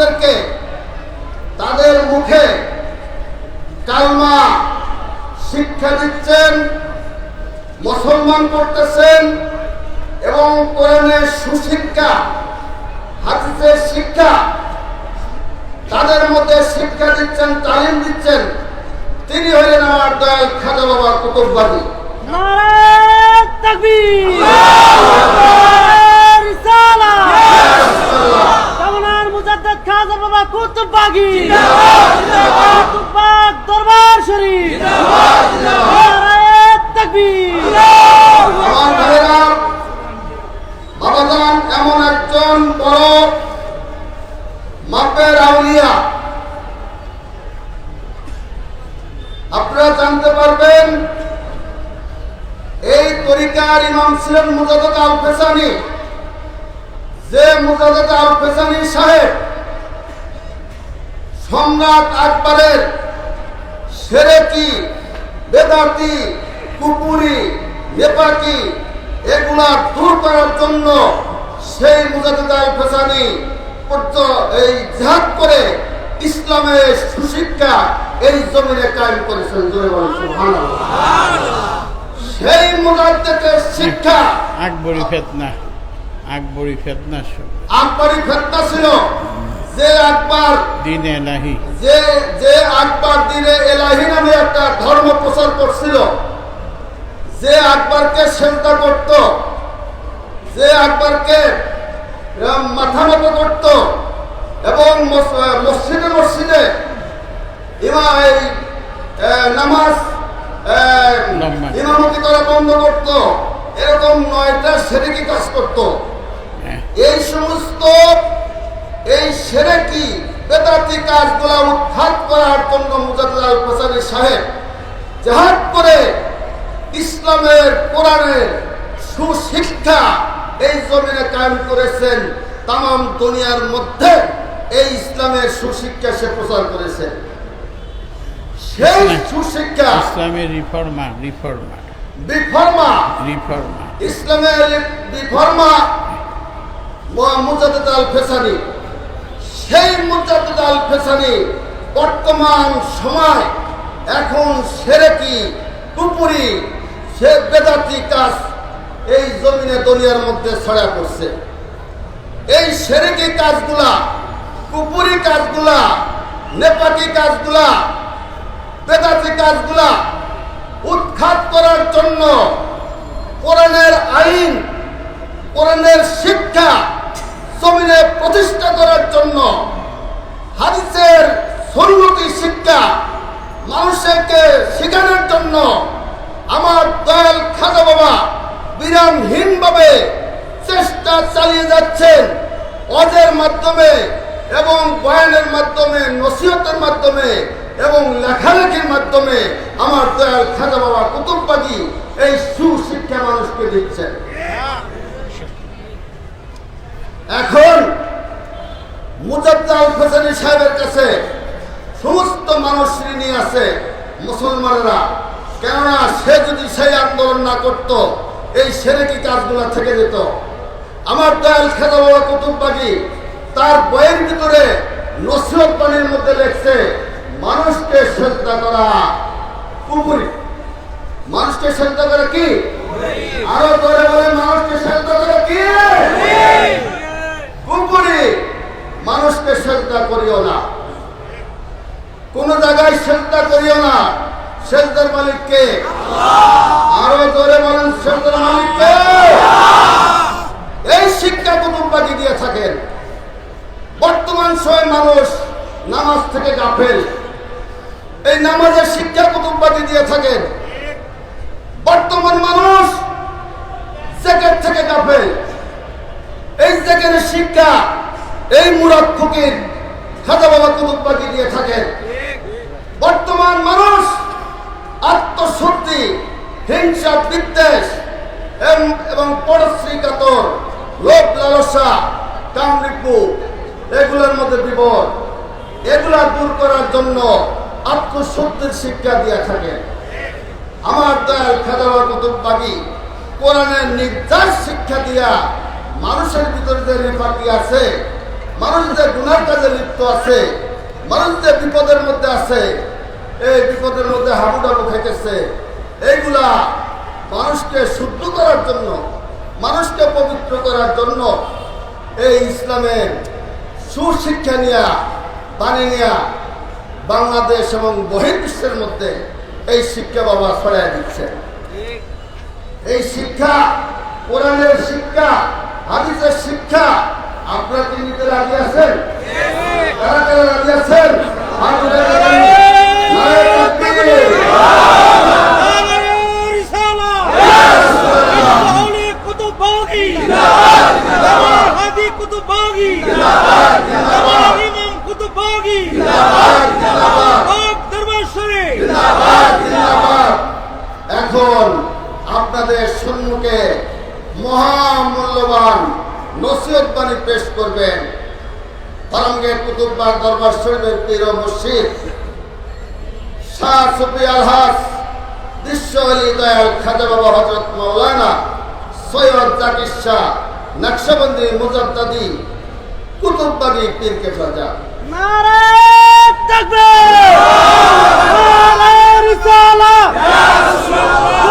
মানুষদেরকে তাদের মুখে কালমা শিক্ষা দিচ্ছেন, মুসলমান করতেছেন এবং কোরআনের সুশিক্ষা, হাদিসের শিক্ষা তাদের মধ্যে শিক্ষা দিচ্ছেন, তালিম দিচ্ছেন। তিনি হলেন আমার দয়াল খাজা বাবা কুতুববাদী। নারায়ে তাকবীর, নারায়ে রিসালাত, কামনার মুজাদ্দিদ খাজা বাবা কুতুববাগী জিন্দাবাদ, কুতুববাগ দরবার শরীফ জিন্দাবাদ, নারায়ে তাকবীর। আমার ভাইরা, বাবাজান এমন একজন বড় মাপের আউলিয়া, আপনারা জানতে পারবেন এই তরিকার ইমাম ছিলেন মুজাদ্দিদ আল ফেসানি। যে মুজাদ্দিদ আল ফেসানি সাহেব সম্রাট আকবরের শিরকি, বেদাতি, কুফরি, নেপাকি এগুলা দূর করার জন্য সেই মুজাদ্দিদ আল ফেসানি এই জিহাদ করে ইসলামের সুশিক্ষা এই জমিনে কায়েম করেছেন। জোরে বলেন সুবহানাল্লাহ। সেই মুজাদ্দিদের শিক্ষা আকবরী ফিতনা আকবরী ফিতনা ছিল। যে আকবর দ্বীন এলাহি, যে আকবর দ্বীনে এলাহি নামে একটা ধর্ম প্রচার করছিল, যে আকবরকে সেজদা করত, যে আকবরকে মাথা নত করত এবং মসজিদে নামাজ ইমামতি করা বন্ধ করত, এরকম 9টা শিরকি কাজ করত। এই সমস্ত শিরকি বেদাতি কাজগুলো উৎখাত করার জন্য মুজাদ্দিদ আল ফেসানি সাহেব জিহাদ করে ইসলামের কোরআনের সুশিক্ষা এই জমিনে কায়েম করেছেন। তাম দুনিয়ার মধ্যে এই ইসলামের সুশিক্ষা সে প্রচার করেছেন। সেই সুশিক্ষা ইসলামের রিফর্মা ইসলামের রিফর্মা মুজাদ্দিদ আল ফেসানি। সেই মুজাদ্দিদ আল ফেসানি বর্তমান সময় এখন শিরকি, কুফরি, সে বেদাতি কাজ এই জমিনে দুনিয়ার মধ্যে ছড়া পড়ছে। এই শিরকি কাজগুলা, কুফরি কাজগুলা, নেপাকি কাজগুলা, বেদাতি কাজগুলা উৎখাত করার জন্য কোরআনের আইন, কোরআনের শিক্ষা জমিনে প্রতিষ্ঠা করার জন্য, হাদিসের সুন্নতি শিক্ষা মানুষকে শেখানোর জন্য আমার দয়াল খাজা বাবা বিরামহীনভাবে চেষ্টা চালিয়ে যাচ্ছেন। ওয়াজের মাধ্যমে এবং বয়ানের মাধ্যমে, নসিহতের মাধ্যমে এবং লেখালেখির মাধ্যমে আমার দয়াল খাজা বাবা কুতুববাগী এই সুশিক্ষা মানুষকে দিচ্ছেন। এখন মুজাদ্দিদ আল ফেসানি সাহেবের কাছে সমস্ত মানুষ ঋণী আছে, মুসলমানেরা। কেননা সে যদি সেই আন্দোলন না করত, এই শিরকি কাজগুলা থেকে যেত। আমার দয়াল খাজা বাবা কুতুববাগী তার বইয়ের ভিতরে নসিহত বাণীর মধ্যে লেখছে, মানুষকে শ্রদ্ধা করা কুফরি। মানুষকে শ্রদ্ধা করা কি? আরো করে বলে, মানুষকে শ্রদ্ধা করা কি? কুফরি। মানুষকে শ্রদ্ধা করিও না, কোন জায়গায় শ্রদ্ধা করিও না। শ্রদ্ধার মালিককে আরো জোরে বলেন, শ্রদ্ধার মালিককে। এই শিক্ষা কুতুববাগী দিয়ে থাকেন। বর্তমান সময় মানুষ নামাজ থেকে গাফেল, এই নামাজের শিক্ষা কুতুববাগী দিয়ে থাকেন। বর্তমান মানুষ যাকাত থেকে গাফেল, এই যাকাতের শিক্ষা এই মুরাদ ফকির খাজা বাবা কুতুববাগী দিয়ে থাকেন। বর্তমান মানুষ আত্মশুদ্ধি, হিংসা, বিদ্বেষ এবং পরশ্রী কাতর, লোভ লালসা, কামরিপু এগুলোর মধ্যে বিপদ, এগুলা দূর করার জন্য আত্মশুদ্ধির শিক্ষা দিয়ে থাকেন। আমার দয়াল খাজা বাবা কুতুববাগী কোরআনের নির্যাস শিক্ষা দিয়া মানুষের ভিতরে যে নিফাকি আছে, মানুষ যে গুনার কাজে লিপ্ত লিপ্ত আছে, মানুষ যে বিপদের মধ্যে আছে, এই বিপদের মধ্যে হাবুডাবু খেতেছে, এইগুলা মানুষকে শুদ্ধ করার জন্য, মানুষকে পবিত্র করার জন্য এই ইসলামের সুশিক্ষা নিয়ে বানিয়ে নেওয়া বাংলাদেশ এবং বহির্বিশ্বের মধ্যে এই শিক্ষা বাবা ছড়াই দিচ্ছে। এই শিক্ষা, কোরআনের শিক্ষা, হাদিসের শিক্ষা আপনারা কি নিতে রাজি আছেন? কারা কারা রাজি আছেন? হাত উঠে দেখান। নারে তাকবীর! এখন আপনাদের সম্মুখে মহামূল্যবান নসিহত বাণী পেশ করবেন ফারাঙ্গের কুতুববাগ দরবার শরীফের পীর ও মুর্শিদ শাহ সুফি আলহাজ বিশ্ব আলী দয়াল খাজা বাবা হযরত মাওলানা সৈয়দ জাকির শাহ নকশবন্দি মুজাদ্দিদি কুতুববাগী পীর কে সাজা। নারে তাকবীর! নারে রিসালাত!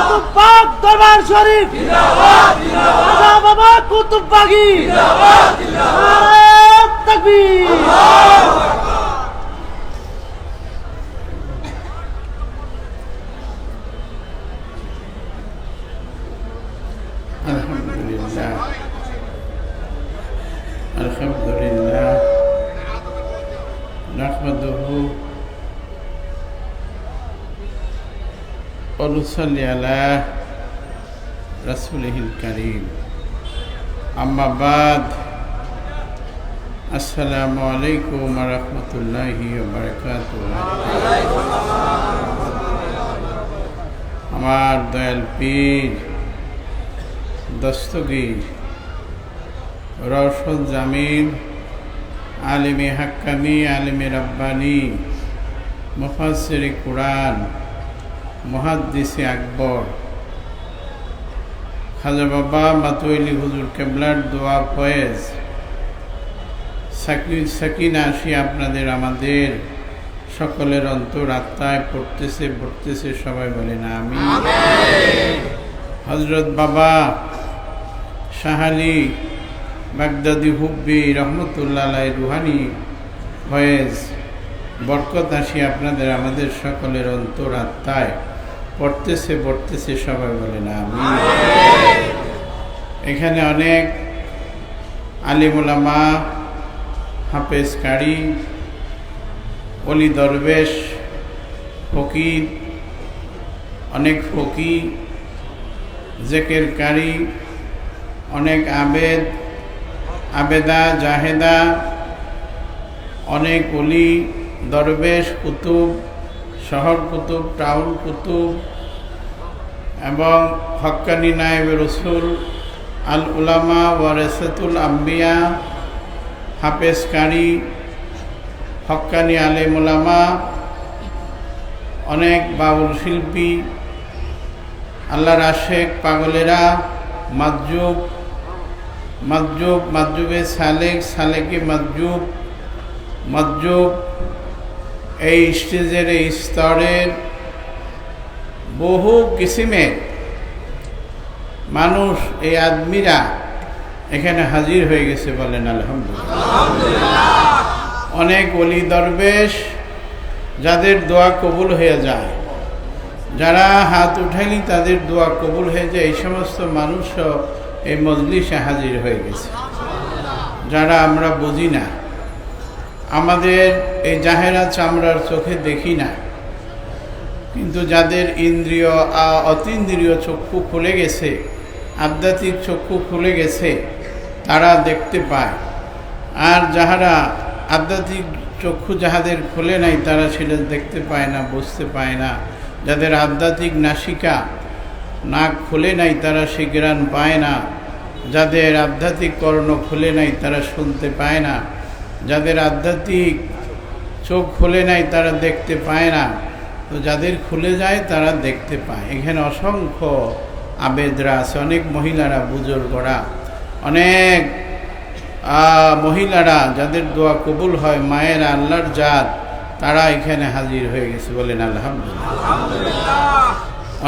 কুতুববাগ দরবার শরীফ খাজা বাবা কুতুববাগী! নারে তাকবীর! আলহামদুলিল্লাহ, আলহামদুলিল্লাহ, নাহমাদুহু ওয়া নুসাল্লি আলা রাসূলিহিল কারীম। আম্মা বাদ, আসসালামু আলাইকুম ওয়া রাহমাতুল্লাহি ওয়া বারাকাতুহু। আমার দয়াল পীর দস্তগীর রওশন জামিন আলিমে হাক্কানি, আলিমে রাব্বানি, মুফাসসিরে কুরআন, মুহাদ্দিসে আকবর খাজা বাবা মাতোয়ালি হুজুর কেবলার দোয়া ফয়েজ সাকিনা আসি আপনাদের আমাদের সকলের অন্তর আত্মায় পড়তেছে পড়তেছে, সবাই বলে না আমিন। হযরত বাবা শাহালি বাগদাদি হুব্বি রহমতুল্লাহ আলাইহি রুহানি ফয়েজ বরকত আসি আপনাদের আমাদের সকলের অন্তর আত্মায় পড়তেছে পড়তেছে, সবাই বলে না আমিন। এখানে অনেক আলিম উলামা, হাফেজ কারি, অলি দরবেশ, ফকির, অনেক ফকির, জেকের কারি, অনেক আবেদ, আবেদা, জাহেদা, অনেক অলি দরবেশ, কুতুব, শহর কুতুব, টাউন কুতুব এবং হক্কানি নায়েবে রসুল, আল উলামা ওয়ারাসাতুল আম্বিয়া, হাফেজ কারি, হক্কানি আলেম উলামা, অনেক বাউল শিল্পী, আল্লাহর আশেক পাগলেরা, মাজুব, মাজুবে সালেক, সালেকে মাজুব, এই স্টেজের এই স্তরের বহু কিসিমের মানুষ, এই আদমিরা এখানে হাজির হয়ে গেছে, বলেন আলহামদুলিল্লাহ। অনেক ওলি দরবেশ যাদের দোয়া কবুল হয়ে যায়, যারা হাত উঠাইনি তাদের দোয়া কবুল হয়ে যায়, এই সমস্ত মানুষও এই মজলিসে হাজির হয়ে গেছে। যারা আমরা বুঝি না, আমাদের এই জাহেরা চামড়ার চোখে দেখি না, কিন্তু যাদের ইন্দ্রিয় অতীন্দ্রিয় চক্ষু খুলে গেছে, আধ্যাত্মিক চক্ষু খুলে গেছে, তারা দেখতে পায়। আর যাহারা আধ্যাত্মিক চক্ষু যাহাদের খুলে নাই, তারা সেটা দেখতে পায় না, বুঝতে পায় না। যাদের আধ্যাত্মিক নাসিকা নাক খুলে নাই, তারা সে জ্ঞান পায় না। যাদের আধ্যাত্মিক কর্ণ খুলে নাই, তারা শুনতে পায় না। যাদের আধ্যাত্মিক চোখ খুলে নাই, তারা দেখতে পায় না। তো যাদের খুলে যায়, তারা দেখতে পায়। এখানে অসংখ্য আবেদরা আছে, অনেক মহিলারা, বুজুর্গরা, অনেক মহিলারা যাদের দোয়া কবুল হয়, মায়েরা, আল্লাহর জাত, তারা এখানে হাজির হয়ে গেছে, বলেন আলহামদুলিল্লাহ।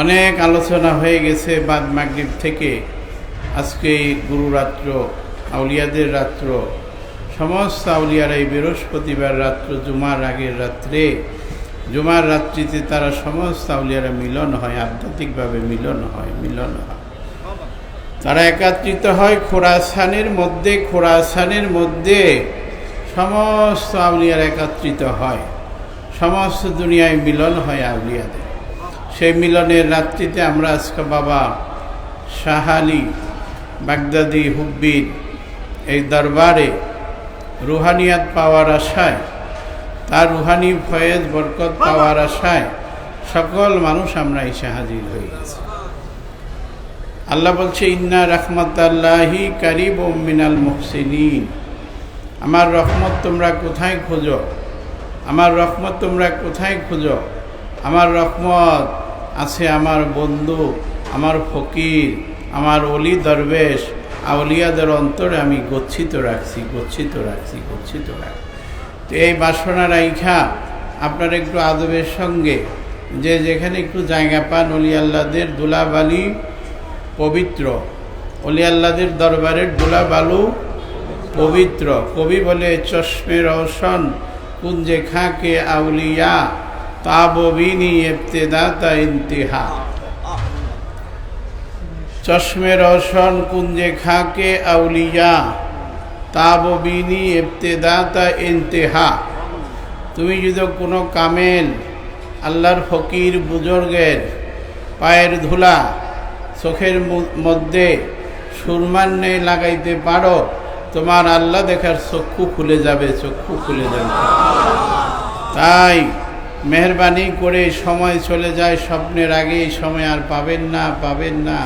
অনেক আলোচনা হয়ে গেছে বাদ মাগরিব থেকে। আজকে গুরু রাত্র, আউলিয়াদের রাত্র। সমস্ত আউলিয়ারা এই বৃহস্পতিবার রাত্র, জুমার আগের রাত্রে, জুমার রাত্রিতে তারা সমস্ত আউলিয়ারা মিলন হয়, আধ্যাত্মিকভাবে মিলন হয়। তারা একত্রিত হয় খোরাসানের মধ্যে সমস্ত আউলিয়ারা একত্রিত হয়, সমস্ত দুনিয়ায় মিলন হয় আউলিয়াদের। সেই মিলনের রাত্রিতে আমরা আজকে বাবা শাহ আলী বাগদাদি হুব্বির এই দরবারে রুহানিয়াত পাওয়ার আশায়, তার রুহানি ফয়েজ বরকত পাওয়ার আশায় সকল মানুষ আমরা এসে হাজির হয়ে গেছি। আল্লাহ বলছে, ইন্না রাহমাতাল্লাহি কারিবুম মিনাল মুহসিনিন। আমার রহমত তোমরা কোথায় খোঁজো? আমার রহমত তোমরা কোথায় খোঁজো? আমার রহমত আছে আমার বন্ধু, আমার ফকির, আমার অলি দরবেশ, আউলিয়াদের অন্তরে আমি গচ্ছিত রাখছি। তো এই বাসনা রাইখা আপনারা একটু আদবের সঙ্গে যে যেখানে একটু জায়গা পান, অলি আল্লাহদের দুলাবালি পবিত্র, অলি আল্লাহদের দরবারের দুলাবালু পবিত্র। কবি বলে, চশমে রওশন কুঞ্জে খাকে আউলিয়া তাববিনী ইবতিদা তা ইন্তিহা। চশমে রওশন কুঞ্জে খাকে আউলিয়া তাববিনী ইবতিদা তা ইন্তিহা। তুমি যদি কোনো কামেল আল্লাহর ফকির বুজুর্গের পায়ের ধুলা চোখের মধ্যে সুরমার নেই লাগাইতে পারো, তোমার আল্লাহ দেখার চক্ষু খুলে যাবে। তাই মেহরবানি করে, সময় চলে যায় স্বপ্নের আগে, এই সময় আর পাবেন না।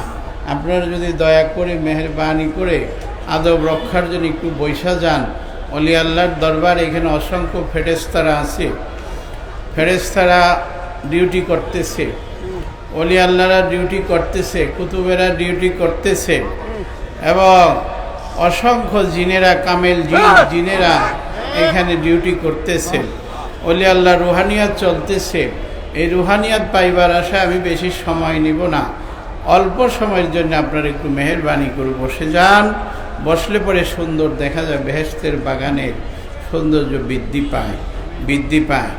আপনারা যদি দয়া করে মেহরবানি করে আদব রক্ষার জন্য একটু বৈশা যান। অলি আল্লাহর দরবার, এখানে অসংখ্য ফেরেশতারা আছে, ফেরেশতারা ডিউটি করতেছে, অলি আল্লাহরা ডিউটি করতেছে, কুতুবেরা ডিউটি করতেছে, এবং অসংখ্য জিনেরা, কামেল জিনেরা এখানে ডিউটি করতেছে। অলি আল্লাহ রুহানিয়াত চলতেছে। এই রুহানিয়াত পাইবার আশায় আমি বেশি সময় নিব না, অল্প সময়ের জন্য আপনারা একটু মেহেরবানি করে বসে যান। বসলে পরে সুন্দর দেখা যায়, বেহেশতের বাগানের সৌন্দর্য বৃদ্ধি পায়।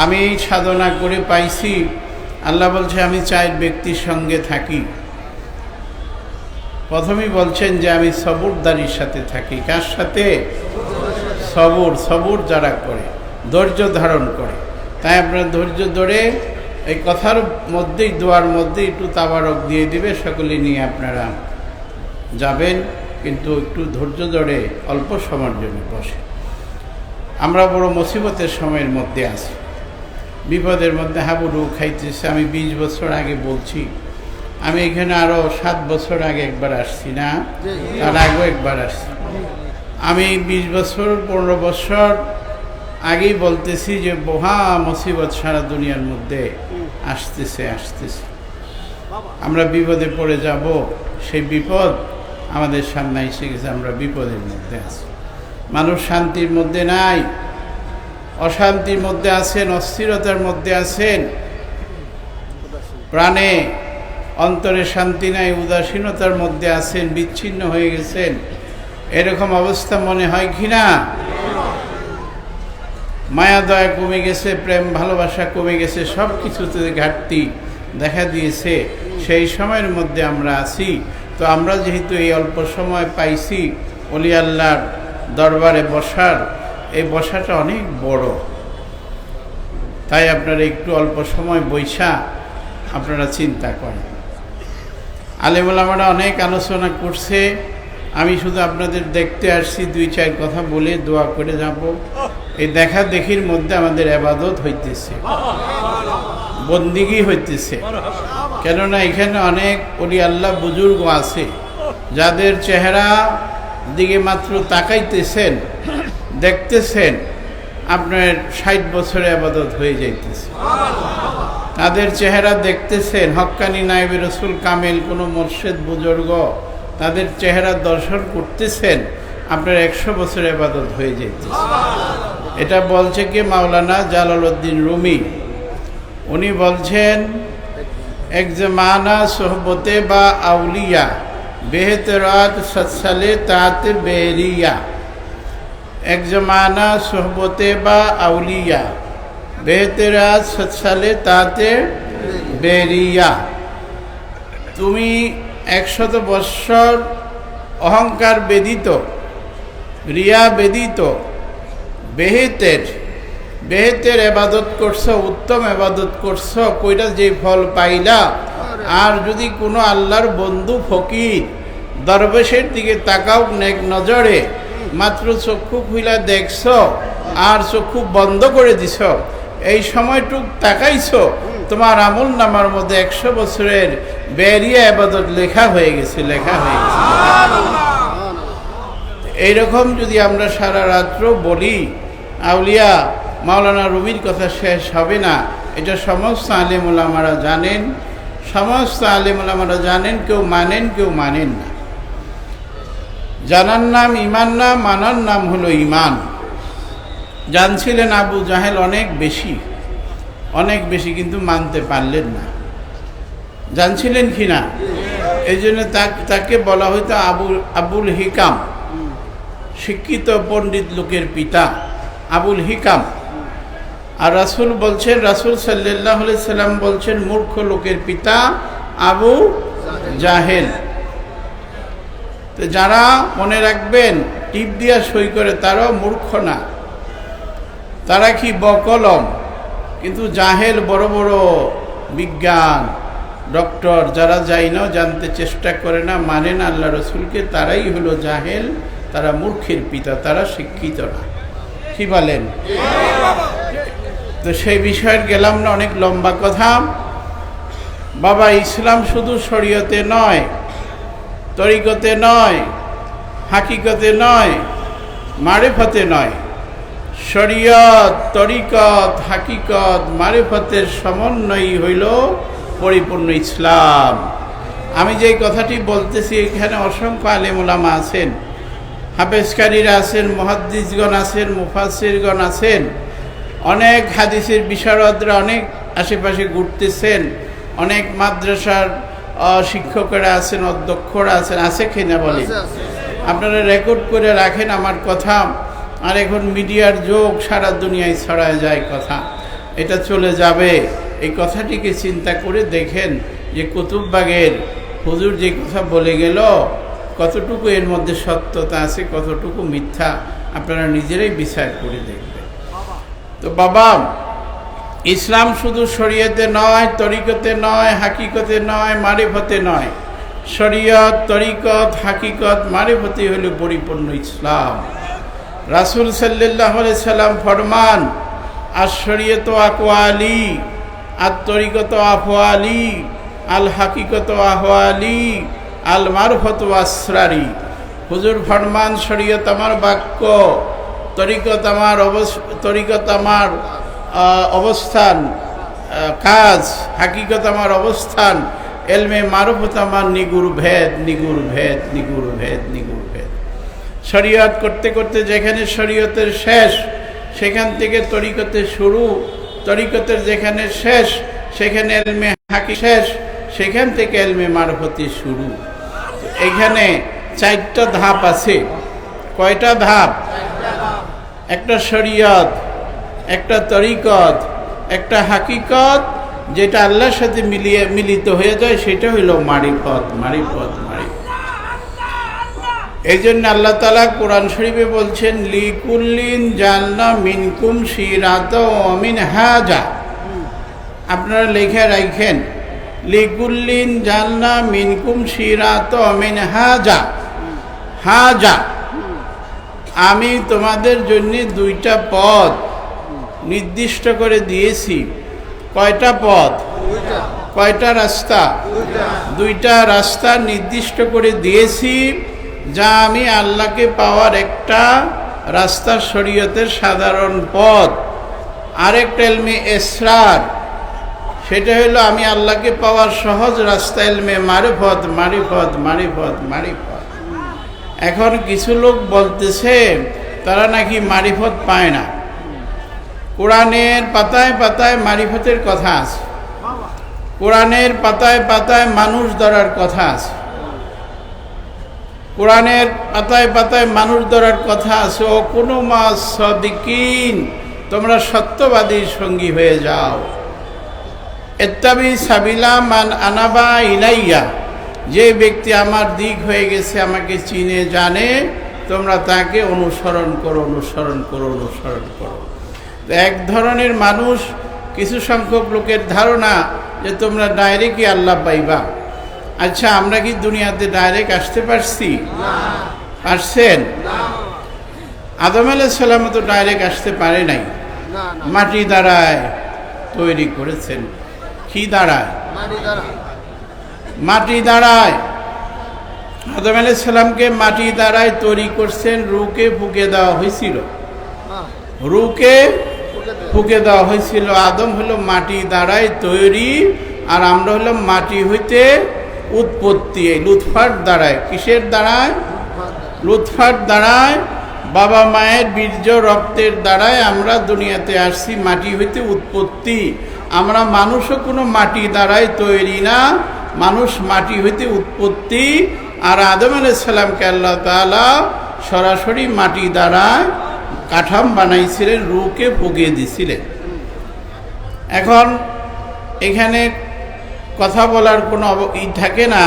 আমি সাধনা করে পাইছি, আল্লাহ বলছে আমি 4 ব্যক্তির সঙ্গে থাকি। প্রথমেই বলছেন যে আমি সবুরদারির সাথে থাকি। কার সাথে? সবুর যারা করে, ধৈর্য ধারণ করে। তাই আপনার ধৈর্য ধরে এই কথার মধ্যেই, দোয়ার মধ্যেই একটু তাবারক দিয়ে দিবে, সকলে নিয়ে আপনারা যাবেন, কিন্তু একটু ধৈর্য ধরে অল্প সময়ের জন্য বসে। আমরা বড় মুসিবতের সময়ের মধ্যে আছি, বিপদের মধ্যে হাবুডু খাইতেছে। আমি 20 বছর আগে বলছি, আমি এখানে আরও 7 বছর আগে একবার আসছি, না তার আগেও একবার আসছি। আমি 20 বছর 15 বছর আগেই বলতেছি যে মহা মুসিবত সারা দুনিয়ার মধ্যে আসতেছে। আমরা বিপদে পড়ে যাব, সেই বিপদ আমাদের সামনে এসে গেছে। আমরা বিপদের মধ্যে আছি। মানুষ শান্তির মধ্যে নাই, অশান্তির মধ্যে আছেন, অস্থিরতার মধ্যে আছেন, প্রাণে অন্তরে শান্তি নাই, উদাসীনতার মধ্যে আছেন, বিচ্ছিন্ন হয়ে গেছেন। এরকম অবস্থা মনে হয় কি না? মায়া দয়া কমে গেছে, প্রেম ভালোবাসা কমে গেছে, সব কিছুতে ঘাটতি দেখা দিয়েছে। সেই সময়ের মধ্যে আমরা আছি। তো আমরা যেহেতু এই অল্প সময় পাইছি অলি আল্লাহর দরবারে বসার, এই বসাটা অনেক বড়। তাই আপনারা একটু অল্প সময় বৈশা আপনারা চিন্তা করেন। আলেম ওলামারা অনেক আলোচনা করছে, আমি শুধু আপনাদের দেখতে আসছি, 2-4 কথা বলে দোয়া করে যাব। এই দেখা দেখির মধ্যে আমাদের ইবাদত হইতেছে, বন্দিগি হইতেছে। কেননা এখানে অনেক ওলি আল্লাহ বুজুর্গ আছে, যাদের চেহারা দিকে মাত্র তাকাইতেছেন, দেখতেছেন, আপনার 60 বছরে ইবাদত হয়ে যাইতেছে। তাদের চেহারা দেখতেছেন, হক্কানি নায়েবে রসুল কামেল কোনো মুর্শিদ বুজুর্গ, তাদের চেহারা দর্শন করতেছেন, আপনার 100 বছর ইবাদত হয়ে যেতেছে। এটা বলছে কি মাওলানা জালালউদ্দিন রুমি। উনি বলছেন এক জমানা সোহবতে বা আউলিয়া বেহতরাত সৎসালে তাতে বেরিয়া। এক জমানা সোহবতে বা আউলিয়া বেহতরাত সৎসালে তাতে বেরিয়া। তুমি 100 বৎসর অহংকার বেদিত, রিয়া বেদিত বেহেতের এবাদত করছো, উত্তম এবাদত করছো, কইটা যে ফল পাইলা। আর যদি কোনো আল্লাহর বন্ধু ফকির দরবেশের দিকে তাকাও নেক নজরে, মাত্র চক্ষু খুইলা দেখছো আর চক্ষু বন্ধ করে দিছ, এই সময়টুক তাকাইছো, তোমার আমল নামার মধ্যে 100 বছরের বেরিয়া এবাদত লেখা হয়ে গেছে। এইরকম যদি আমরা সারা রাত্র বলি, আউলিয়া মাওলানা রুমির কথা শেষ হবে না। এটা সমস্ত আলেম ওলামারা জানেন, সমস্ত আলেম ওলামারা জানেন, কেউ মানেন কেউ মানেন না। জানার নাম ইমান না, মানার নাম হলো ইমান। জানছিলেন আবু জাহেল অনেক বেশি, কিন্তু মানতে পারলেন না। জানছিলেন কি না? এই জন্য তাকে বলা হয়তো আবুল হিকাম, শিক্ষিত পণ্ডিত লোকের পিতা আবুল হিকাম। আর রাসূল বলছেন, রাসূল সাল্লাল্লাহু আলাইহি সাল্লাম বলছেন মূর্খ লোকের পিতা আবু জাহেল। তো যারা মনে রাখবেন টিপ দিয়া সই করে তারাও মূর্খ না, তারা কি বকলম। কিন্তু জাহেল বড় বড় বিজ্ঞান ডক্টর যারা জানতে চেষ্টা করে না, মানে না আল্লাহ রসুলকে, তারাই হলো জাহেল, তারা মূর্খের পিতা, তারা শিক্ষিত না। কি বলেন? তো সেই বিষয়ে গেলাম না, অনেক লম্বা কথা। বাবা, ইসলাম শুধু শরীয়তে নয়, তরিকতে নয়, হাকিকতে নয়, মারিফতে নয়। শরীয়ত, তরিকত, হাকিকত, মারিফতের সমন্বয়ই হইল পরিপূর্ণ ইসলাম। আমি যেই কথাটি বলতেছি, এখানে অসংখ্য আলেম ওলামা আছেন, হাফেজকারীরা আছেন, মুহাদ্দিসগণ আছেন, মুফাসসিরগণ আছেন, অনেক হাদিসের বিশারদরা অনেক আশেপাশে ঘুরতেছেন, অনেক মাদ্রাসার শিক্ষকরা আছেন, অধ্যক্ষরা আছেন, আছে কিনা বলে? আপনারা রেকর্ড করে রাখেন আমার কথা। আর এখন মিডিয়ার যোগ, সারা দুনিয়ায় ছড়ায় যায় কথা, এটা চলে যাবে। এই কথাটিকে চিন্তা করে দেখেন যে কুতুববাগের হুজুর যে কথা বলে গেল, কতটুকু এর মধ্যে সত্যতা আছে, কতটুকু মিথ্যা, আপনারা নিজেরাই বিচার করে দেখবেন। তো বাবা, ইসলাম শুধু শরীয়তে নয়, তরিকতে নয়, হাকিকতে নয়, মারিফতে নয়। শরীয়ত, তরিকত, হাকিকত, মারিফতে হলো পরিপূর্ণ ইসলাম। রাসূল সাল্লাল্লাহু আলাইহি সাল্লাম ফরমান, আর শরীয়ত আকওয়ালি, আর তরিকত আফওয়ালি, আল হাকিকত আহওয়ালি, আল মারফত আসরারি। হুজুর ফরমান, শরীয়ত আমার বাক্য, তরিকত আমার অবস্থান কাজ, হাকিকত আমার অবস্থান, এলমে মারফত আমার নিগুর ভেদ। শরীয়ত করতে করতে যেখানে শরীয়তের শেষ, সেখান থেকে তরিকতের শুরু, তরিকতের যেখানে শেষ, সেখানে এলমে হাকি শেষ, সেখান থেকে এলমে মারফতি শুরু। এখানে 4টা ধাপ আছে। কয়টা ধাপ? একটা শরীয়ত, একটা তরিকত, একটা হাকিকত, যেটা আল্লাহর সাথে মিলিত হয়ে যায়, সেটা হইল মারিফত। এই জন্য আল্লাহ তাআলা কোরআন শরীফে বলছেন, লিকুল্লিন জালনা মিনকুম শিরাতাও ওয়া মিনহাজা। আপনারা লিখে রাখেন, লিকুল্লিন জালনা মিনকুম শিরাতাও ওয়া মিনহাজা। হাজা, আমি তোমাদের জন্য 2টা পথ নির্দিষ্ট করে দিয়েছি। কয়টা পথ? কয়টা রাস্তা? 2টা রাস্তা নির্দিষ্ট করে দিয়েছি, যা আমি আল্লাহকে পাওয়ার একটা রাস্তা, শরীয়তের সাধারণ পথ। আরেকটা ইলমে ইসরার, সেটা হলো আমি আল্লাহকে পাওয়ার সহজ রাস্তা, ইলমে মারিফত। এখন কিছু লোক বলতেছে তারা নাকি মারিফত পায় না। কোরআনের পাতায় পাতায় মারিফতের কথা আছে, কোরআনের পাতায় পাতায় মানুষ ধরার কথা আছে, কোরআনের পাতায় পাতায় মানুষ ধরার কথা আছে। ও কোনো মাস সাদিকিন, তোমরা সত্যবাদীর সঙ্গী হয়ে যাও। ইত্তাবি সাবিলা মান আনাবা ইলাইয়া, যে ব্যক্তি আমার দিক হয়ে গেছে, আমাকে চিনে জানে, তোমরা তাকে অনুসরণ করো, অনুসরণ করো, অনুসরণ করো। এক ধরনের মানুষ, কিছু সংখ্যক লোকের ধারণা যে তোমরা ডাইরেক্টই আল্লাহ পাইবা। আচ্ছা, আমরা কি দুনিয়াতে ডাইরেক্ট আসতে পারছি? পারছেন? আদম আলাইহিস সালাম তো ডাইরেক্ট আসতে পারে নাই, মাটি দ্বারায় তৈরি করেছেন। কি দ্বারায়? মাটি দ্বারায়। আদম আলাইহিস সালামকে মাটি দ্বারায় তৈরি করছেন, রুকে ফুঁকে দেওয়া হয়েছিল, রুকে ফুঁকে দেওয়া হয়েছিল। আদম হলো মাটি দ্বারায় তৈরি, আর আমরা হলো মাটি হইতে উৎপত্তি। এই লুৎফার দ্বারায়, কিসের দ্বারায়? লুৎফার দ্বারায়, বাবা মায়ের বীর্য রক্তের দ্বারায় আমরা দুনিয়াতে আসছি, মাটি হইতে উৎপত্তি। আমরা মানুষও কোনো মাটি দ্বারায় তৈরি না, মানুষ মাটি হইতে উৎপত্তি। আর আদম আলাইহিস সালামকে আল্লাহ তাআলা সরাসরি মাটি দ্বারা কাঠাম বানাইছিলেন, রুকে ফুঁকিয়ে দিছিলেন। এখন এখানে কথা বলার কোনো থাকে না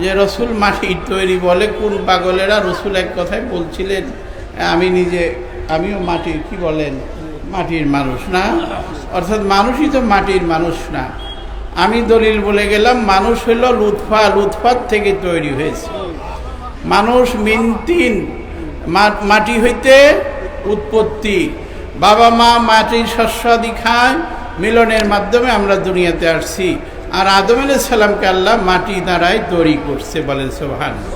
যে রসুল মাটির তৈরি বলে। কোন পাগলেরা রসুল এক কথায় বলছিলেন, আমিও মাটির, কি বলেন, মাটির মানুষ না, অর্থাৎ মানুষই তো মাটির মানুষ না। আমি দলিল বলে গেলাম, মানুষ হলো লুৎফা, লুৎফার থেকে তৈরি হয়েছে মানুষ। মিনতিন, মাটি হইতে উৎপত্তি। বাবা মা মাটির শস্যাদি খায়, মিলনের মাধ্যমে আমরা দুনিয়াতে আসছি। আর আদম আলাইহিস সালামকে আল্লাহ মাটি দ্বারাই তৈরি করছে, বলেন সুবহানাল্লাহ।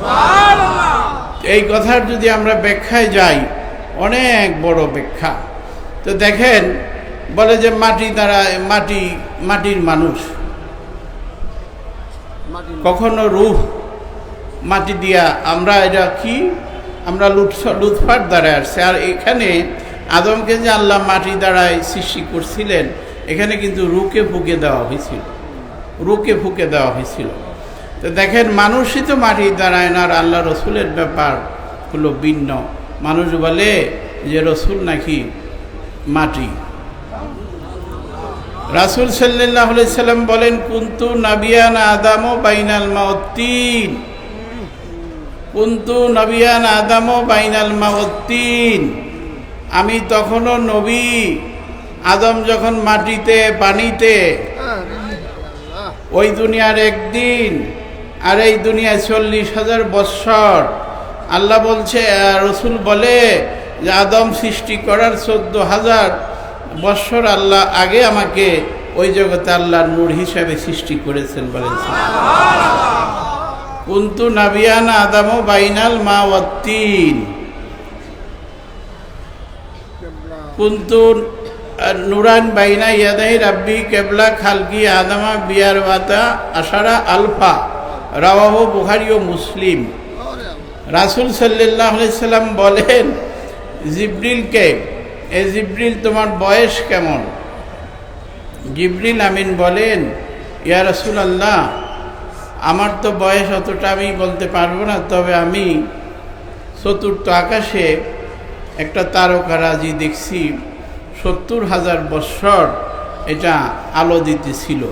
এই কথার যদি আমরা ব্যাখ্যায় যাই, অনেক বড় ব্যাখ্যা। তো দেখেন, বলে যে মাটি দ্বারা, মাটির মানুষ, কখনো রূহ মাটি দিয়া, আমরা এটা কি, আমরা লুৎফার দ্বারা আসছে। আর এখানে আদমকে যে আল্লাহ মাটি দ্বারায় সৃষ্টি করছিলেন, এখানে কিন্তু রুকে ফুঁকে দেওয়া হয়েছিল, রুকে ফুঁকে দেওয়া হয়েছিল। তো দেখেন, মানুষই তো মাটির দ্বারায় না। আর আল্লাহ রসুলের ব্যাপার হলো ভিন্ন। মানুষ বলে যে রসুল নাকি মাটি। রাসূল সাল্লাল্লাহু আলাইহি সাল্লাম বলেন, কুনতু নাবিয়ান আদম বাইনাল মাউতিন, কুনতু নবিয়ান আদম বাইনাল মাউতিন। আমি তখনও নবী, আদম যখন মাটিতে, পানিতে, ওই দুনিয়ার একদিন, আর এই দুনিয়ায় 40,000 বৎসর। আল্লাহ বলছে, রসুল বলে যে আদম সৃষ্টি করার 14,000 বৎসর আল্লাহ আগে আমাকে ওই জগতে আল্লাহ নূর হিসাবে সৃষ্টি করেছেন, বলেন কুনতু নাবিয়ান আদম বাইনাল মাওয়াত্তিন, কুনতু নুরান বাইনা ইয়াদাই রাব্বি কেবলা খালকি আদামা বিয়ার ওয়াতা আশারা আলফা, রাওয়াহু বুখারী ও মুসলিম। রাসূল সাল্লাল্লাহু আলাইহি সাল্লাম বলেন জিবরিলকে, এ জিবরিল তোমার বয়স কেমন? জিবরিল আমিন বলেন, ইয়া রাসূলুল্লাহ, আমার তো বয়স অতটা আমি বলতে পারবো না, তবে আমি চতুর্থ আকাশে একটা তারকারাজি দেখছি, 70,000 বৎসর এটা আলো দিতেছিল,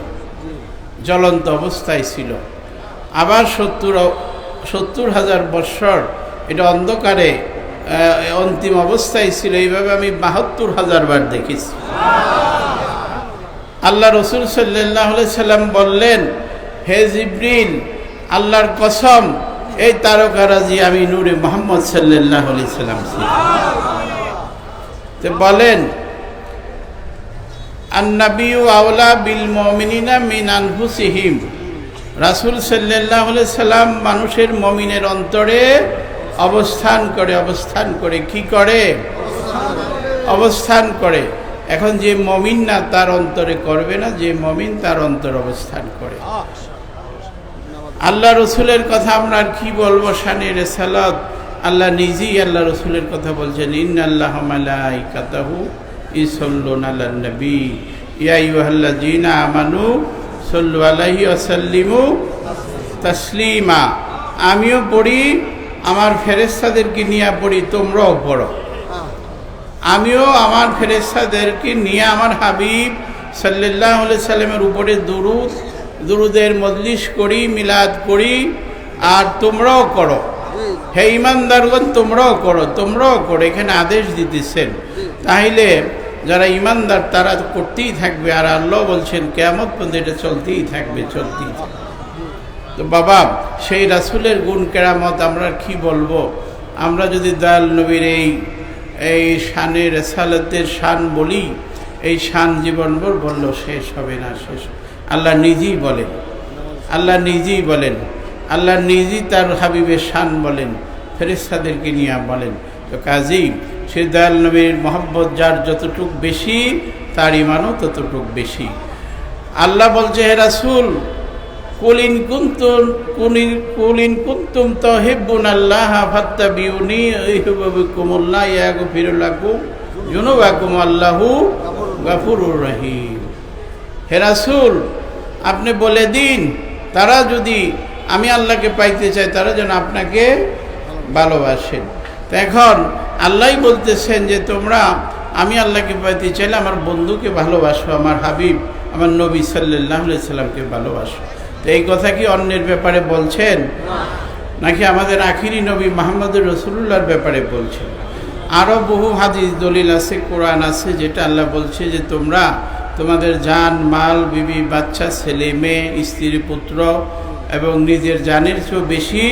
জ্বলন্ত অবস্থায় ছিল। আবার 70,000 বৎসর এটা অন্ধকারে অন্তিম অবস্থায় ছিল। এইভাবে আমি 72,000 বার দেখেছি। আল্লাহ রসুল সাল্লাল্লাহু আলাইহি সাল্লাম বললেন, হে জিবরিল, আল্লাহর কসম, এই তারকারাজি আমি নূরে মুহাম্মদ সাল্লাল্লাহু আলাইহি সাল্লাম। তো বলেন, আন-নাবিয়্যু আওলা বিল মুমিনিনা মিন আনফুসিহিম। রাসূল সাল্লাল্লাহু আলাইহি সাল্লাম মানুষের, মুমিনের অন্তরে অবস্থান করে, অবস্থান করে, কি করে? অবস্থান করে। এখন যে মুমিন না, তার অন্তরে করবে না, যে মুমিন তার অন্তরে অবস্থান করে। আল্লাহ রসুলের কথা আমরা আর কি বলবো, শানে রিসালাত আল্লাহ নিজেই আল্লাহ রসুলের কথা বলছেন, ইন্নাল্লাহা মালাইকাতাহু ইউসাল্লুনা আলান নবী ইয়া আইয়ুহাল্লাযীনা আমানু সাল্লু আলাইহি ওয়া সাল্লিমু তাসলিমা। আমিও পড়ি, আমার ফেরেশতাদেরকে নিয়ে পড়ি, তোমরাও পড়ো। আমিও আমার ফেরেশতাদেরকে নিয়ে আমার হাবিব সাল্লাল্লাহু আলাইহি সাল্লামের উপরে দুরুদের মজলিস করি, মিলাদ করি, আর তোমরাও করো। হে ইমানদারগণ, তোমরাও করো। এখানে আদেশ দিতেছেন। তাইলে যারা ইমানদার তারা করতেই থাকবে, আর আল্লাহ বলছেন কিয়ামত পর্যন্ত এটা চলতেই থাকবে। তো বাবা, সেই রাসূলের গুণ কেরামত আমরা কি বলবো? আমরা যদি দয়াল নবীর এই শানে রেসালাতের শান বলি, এই শান জীবনভর বললেও শেষ হবে না, শেষ। আল্লাহ নিজেই বলেন, আল্লাহ নিজেই তার হাবিবের শান বলেন, ফেরেশতাদেরকে নিয়ে বলেন। তো কাজেই সে দয়াল নবীর মহব্বত যার যতটুক বেশি, তার ইমানও ততটুক বেশি। আল্লাহ বলছে, হে রাসূল, কুলিন কুনতুম তুহিব্বুনাল্লাহা ফাত্তাবিউনি ইউহিব্বুকুমুল্লাহ ইয়াগফির লাকুম যুনুবাকুম আল্লাহু গফুরুর রহিম। হে রাসূল, আপনি বলে দিন, তারা যদি আমি আল্লাহকে পাইতে চাই, তারা যেন আপনাকে ভালোবাসেন। তো এখন আল্লাহই বলতেছেন যে তোমরা আমি আল্লাহকে পাইতে চাইলে আমার বন্ধুকে ভালোবাসো, আমার হাবিব আমার নবী সাল্লাল্লাহু আলাইহি সাল্লামকে ভালোবাসো। তো এই কথা কি অন্যের ব্যাপারে বলছেন, নাকি আমাদের আখিরি নবী মুহাম্মদুর রাসূলুল্লাহর ব্যাপারে বলছেন? আরও বহু হাদিস দলিল আছে, কোরআন আছে, যেটা আল্লাহ বলছে যে তোমরা তোমাদের জান, মাল, বিবি, বাচ্চা, ছেলে মেয়ে, স্ত্রী, পুত্র এবং নিজের জানের চেয়েও বেশি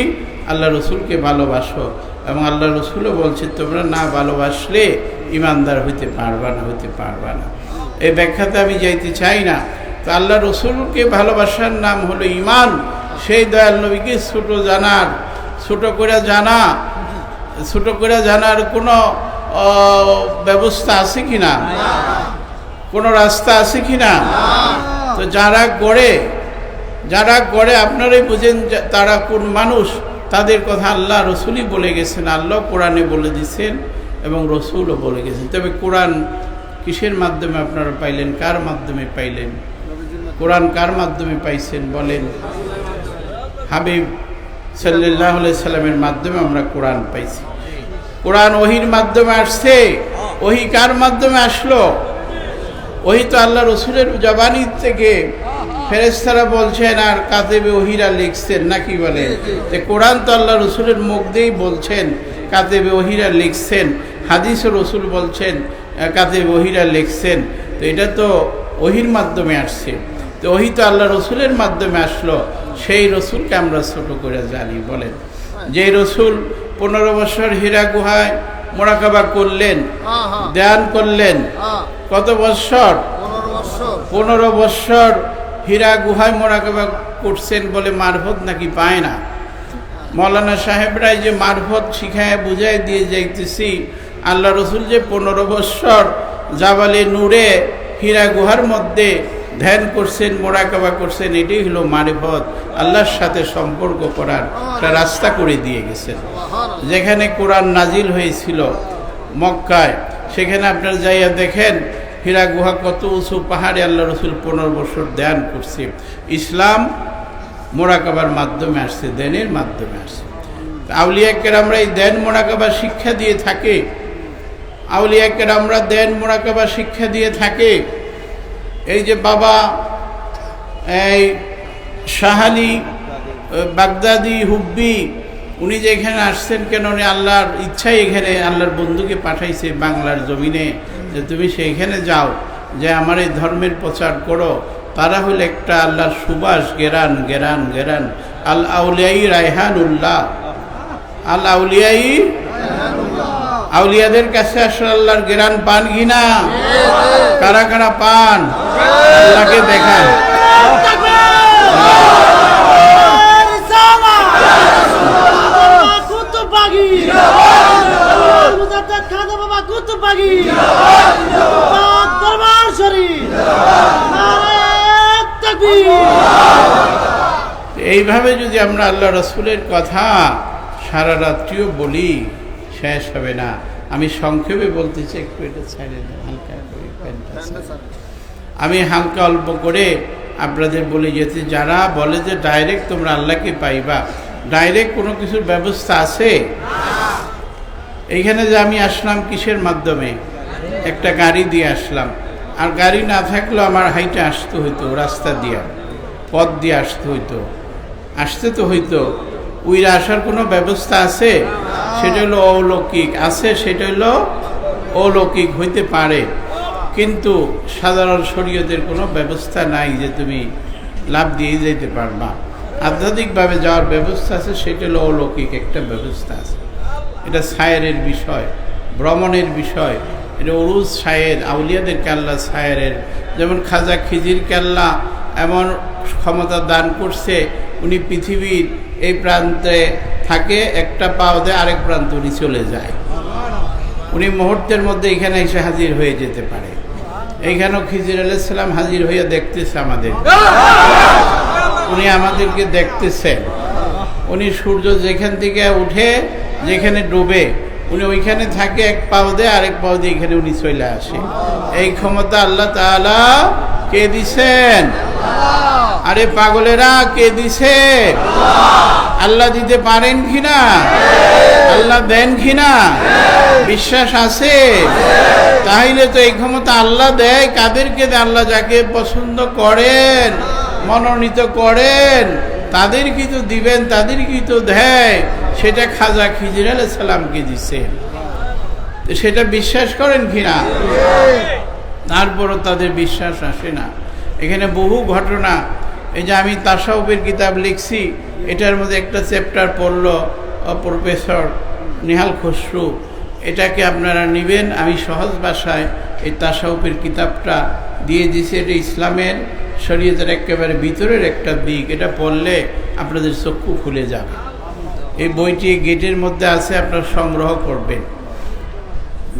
আল্লাহ রসুলকে ভালোবাসো। এবং আল্লাহ রসুলও বলছে তোমরা না ভালোবাসলে ইমানদার হইতে পারবা না। এই ব্যাখ্যাতে আমি যাইতে চাই না। তো আল্লাহ রসুলকে ভালোবাসার নাম হলো ঈমান। সেই দয়াল নবীকে ছোট করে জানার কোনো ব্যবস্থা আছে কিনা, কোনো রাস্তা আছে কিনা? তো যারা গড়ে আপনারাই বুঝেন তারা কোন মানুষ। তাদের কথা আল্লাহ রসুলই বলে গেছেন, আল্লাহ কোরআনে বলে দিয়েছেন এবং রসুলও বলে গেছেন। তবে কোরআন কিসের মাধ্যমে আপনারা পাইলেন, কার মাধ্যমে পাইলেন? কোরআন কার মাধ্যমে পাইছেন বলেন? হাবিব সাল্লাল্লাহু আলাইহি সাল্লামের মাধ্যমে আমরা কোরআন পাইছি। কোরআন ওহির মাধ্যমে আসছে। ওহি কার মাধ্যমে আসলো? ওহি তো আল্লাহ রসুলের জবানি থেকে ফেরেশতারা বলছেন, আর কাতেবে ওহিরা লিখছেন, নাকি বলেন? তো কোরআন তো আল্লাহ রসুলের মুখ দিয়েই বলছেন, কাতেবে ওহিরা লিখছেন। হাদিসও রসুল বলছেন কাতেবে ওহিরা লিখছেন। তো এটা তো ওহির মাধ্যমে আসছে। তো ওহি তো আল্লাহ রসুলের মাধ্যমে আসলো। সেই রসুলকে আমরা ছোট করে জানি। বলেন, যে রসুল 15 বছর হীরা গুহায় মোরাকাবা করলেন, ধ্যান করলেন। কত বছর? 15 বছর হীরা গুহায় মোরাকাবা করছেন বলে মারফত নাকি পায় না? মৌলানা সাহেবরাই যে মারফত শিখায় বুঝাই দিয়ে যাইতেছি, আল্লাহ রসুল যে 15 বছর জাবালে নূরে হীরা গুহার মধ্যে ধ্যান করছেন, মোরাকাবা করছেন, এটাই হলো মারিফত। আল্লাহর সাথে সম্পর্ক করার একটা রাস্তা করে দিয়ে গেছেন। যেখানে কোরআন নাজিল হয়েছিল মক্কায়, সেখানে আপনার যাইয়া দেখেন হীরা গুহা কত উঁচু পাহাড়ে আল্লাহ রসুল 15 বছর ধ্যান করছে। ইসলাম মোরাকাবার মাধ্যমে আসছে, ধ্যানের মাধ্যমে আসছে। আউলিয়া কেরামরা এই ধ্যান মোরাকাবা শিক্ষা দিয়ে থাকে। আউলিয়া কেরামরা ধ্যান মোরাকাবা শিক্ষা দিয়ে থাকে। এই যে বাবা এই শাহালি বাগদাদি হুব্বি, উনি যে এখানে আসছেন কেন? উনি আল্লাহর ইচ্ছাই এখানে আল্লাহর বন্ধুকে পাঠাইছে বাংলার জমিনে, যে তুমি সেইখানে যাও, যে আমার এই ধর্মের প্রচার করো। তারা হলো একটা আল্লাহর সুবাস, গেরান। আল আউলিয়াই রায়হানুল্লাহ, আল আউলিয়াই, আউলিয়াদের কাছে আসলে আল্লাহর গেরান পান কিনা? কারা কারা পান? আল্লাহকে দেখান। এইভাবে যদি আমরা আল্লাহ রসুলের কথা সারা রাত্রিও বলি, শেষ হবে না। আমি সংক্ষেপে বলতেছি, একটু এটা ছাড়ে দেন, হালকা করে প্যান্টটা ছাড়ে। আমি হালকা অল্প করে আপনাদের বলে যেতে, যারা বলে যে ডাইরেক্ট তোমরা আল্লাহকে পাইবা, ডাইরেক্ট কোনো কিছুর ব্যবস্থা আছে? এইখানে যে আমি আসলাম কিসের মাধ্যমে? একটা গাড়ি দিয়ে আসলাম। আর গাড়ি না থাকলেও আমার হাইটে আসতে হইতো, রাস্তা দিয়া, পথ দিয়ে আসতে হইতো, আসতে তো হইতো। উইরা আসার কোনো ব্যবস্থা আছে? সেটা হলো অলৌকিক। আছে, সেটা হলো অলৌকিক হইতে পারে, কিন্তু সাধারণ শরীয়তের কোনো ব্যবস্থা নাই যে তুমি লাভ দিয়ে যেতে পারবা। আধ্যাত্মিকভাবে যাওয়ার ব্যবস্থা আছে, সেটা হলো অলৌকিক একটা ব্যবস্থা আছে। এটা সায়েরের বিষয়, ভ্রমণের বিষয়। এটা উরুজ সায়ের, আউলিয়াদের কাল্লা সায়েরের। যেমন খাজা খিজির কাল্লা এমন ক্ষমতা দান করছে, উনি পৃথিবীর এই প্রান্তে থাকে, একটা পাও দিয়ে আরেক প্রান্তে উনি চলে যায়। উনি মুহূর্তের মধ্যে এখানে এসে হাজির হয়ে যেতে পারে। এইখানেও খিজির আলাইহিস সালাম হাজির হয়ে দেখতেছে আমাদের, উনি আমাদেরকে দেখতেছেন। উনি সূর্য যেখান থেকে উঠে যেখানে ডুবে, উনি ওইখানে থাকে, এক পাও দিয়ে আরেক পাও দিয়ে এখানে উনি চলে আসে। এই ক্ষমতা আল্লাহ তাআলা কে দিছেন? আরে পাগলেরা, কে দিছে? আল্লাহ দিতে পারেন কিনা? আল্লাহ দেন কিনা? বিশ্বাস আছে? তাইলে তো এই ক্ষমতা আল্লাহ দেয় কাদেরকে দেয়? আল্লাহ যাকে পছন্দ করেন, মনোনীত করেন, তাদের কি তো দিবেন, তাদের কি তো দেয়। সেটা খাজা খিজির আলাইহিস সালামকে দিছে। সেটা বিশ্বাস করেন কিনা? তারপরও তাদের বিশ্বাস আসে না। এখানে বহু ঘটনা, এই যে আমি তাসাউফের কিতাব লিখছি, এটার মধ্যে একটা চ্যাপ্টার পড়লো প্রফেসর নিহাল খসরু। এটাকে আপনারা নেবেন, আমি সহজ ভাষায় এই তাসাউফের কিতাবটা দিয়ে দিছি। এটা ইসলামের শরীয়তের একেবারে ভিতরের একটা দিক। এটা পড়লে আপনাদের চক্ষু খুলে যাবে। এই বইটি গেটের মধ্যে আছে, আপনারা সংগ্রহ করবেন।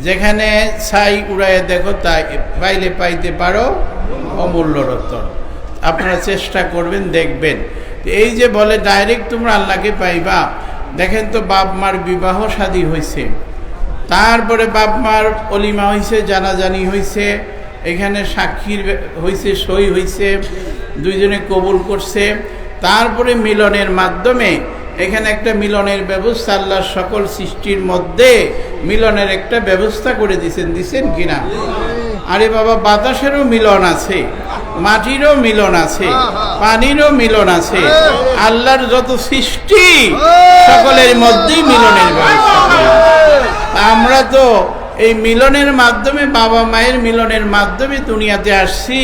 যেখানে ছাই উড়াইয়ে দেখো, তাই পাইলে পাইতে পারো অমূল্য রতন। আপনারা চেষ্টা করবেন, দেখবেন। এই যে বলে ডাইরেক্ট তোমরা আল্লাহকে পাইবা, দেখেন তো বাপ মার বিবাহ শাদী হয়েছে, তারপরে বাপ মার অলিমা হয়েছে, জানাজানি হয়েছে, এখানে সাক্ষীর হয়েছে, সই হয়েছে, দুইজনে কবুল করছে, তারপরে মিলনের মাধ্যমে এখানে একটা মিলনের ব্যবস্থা, আল্লাহর সকল সৃষ্টির মধ্যে মিলনের একটা ব্যবস্থা করে দিছেন কিনা? আরে বাবা, বাতাসেরও মিলন আছে, মাটিরও মিলন আছে, পানিরও মিলন আছে। আল্লাহর যত সৃষ্টি সকলের মধ্যেই মিলনের ব্যবস্থা। আমরা তো এই মিলনের মাধ্যমে, বাবা মায়ের মিলনের মাধ্যমে দুনিয়াতে আসছি,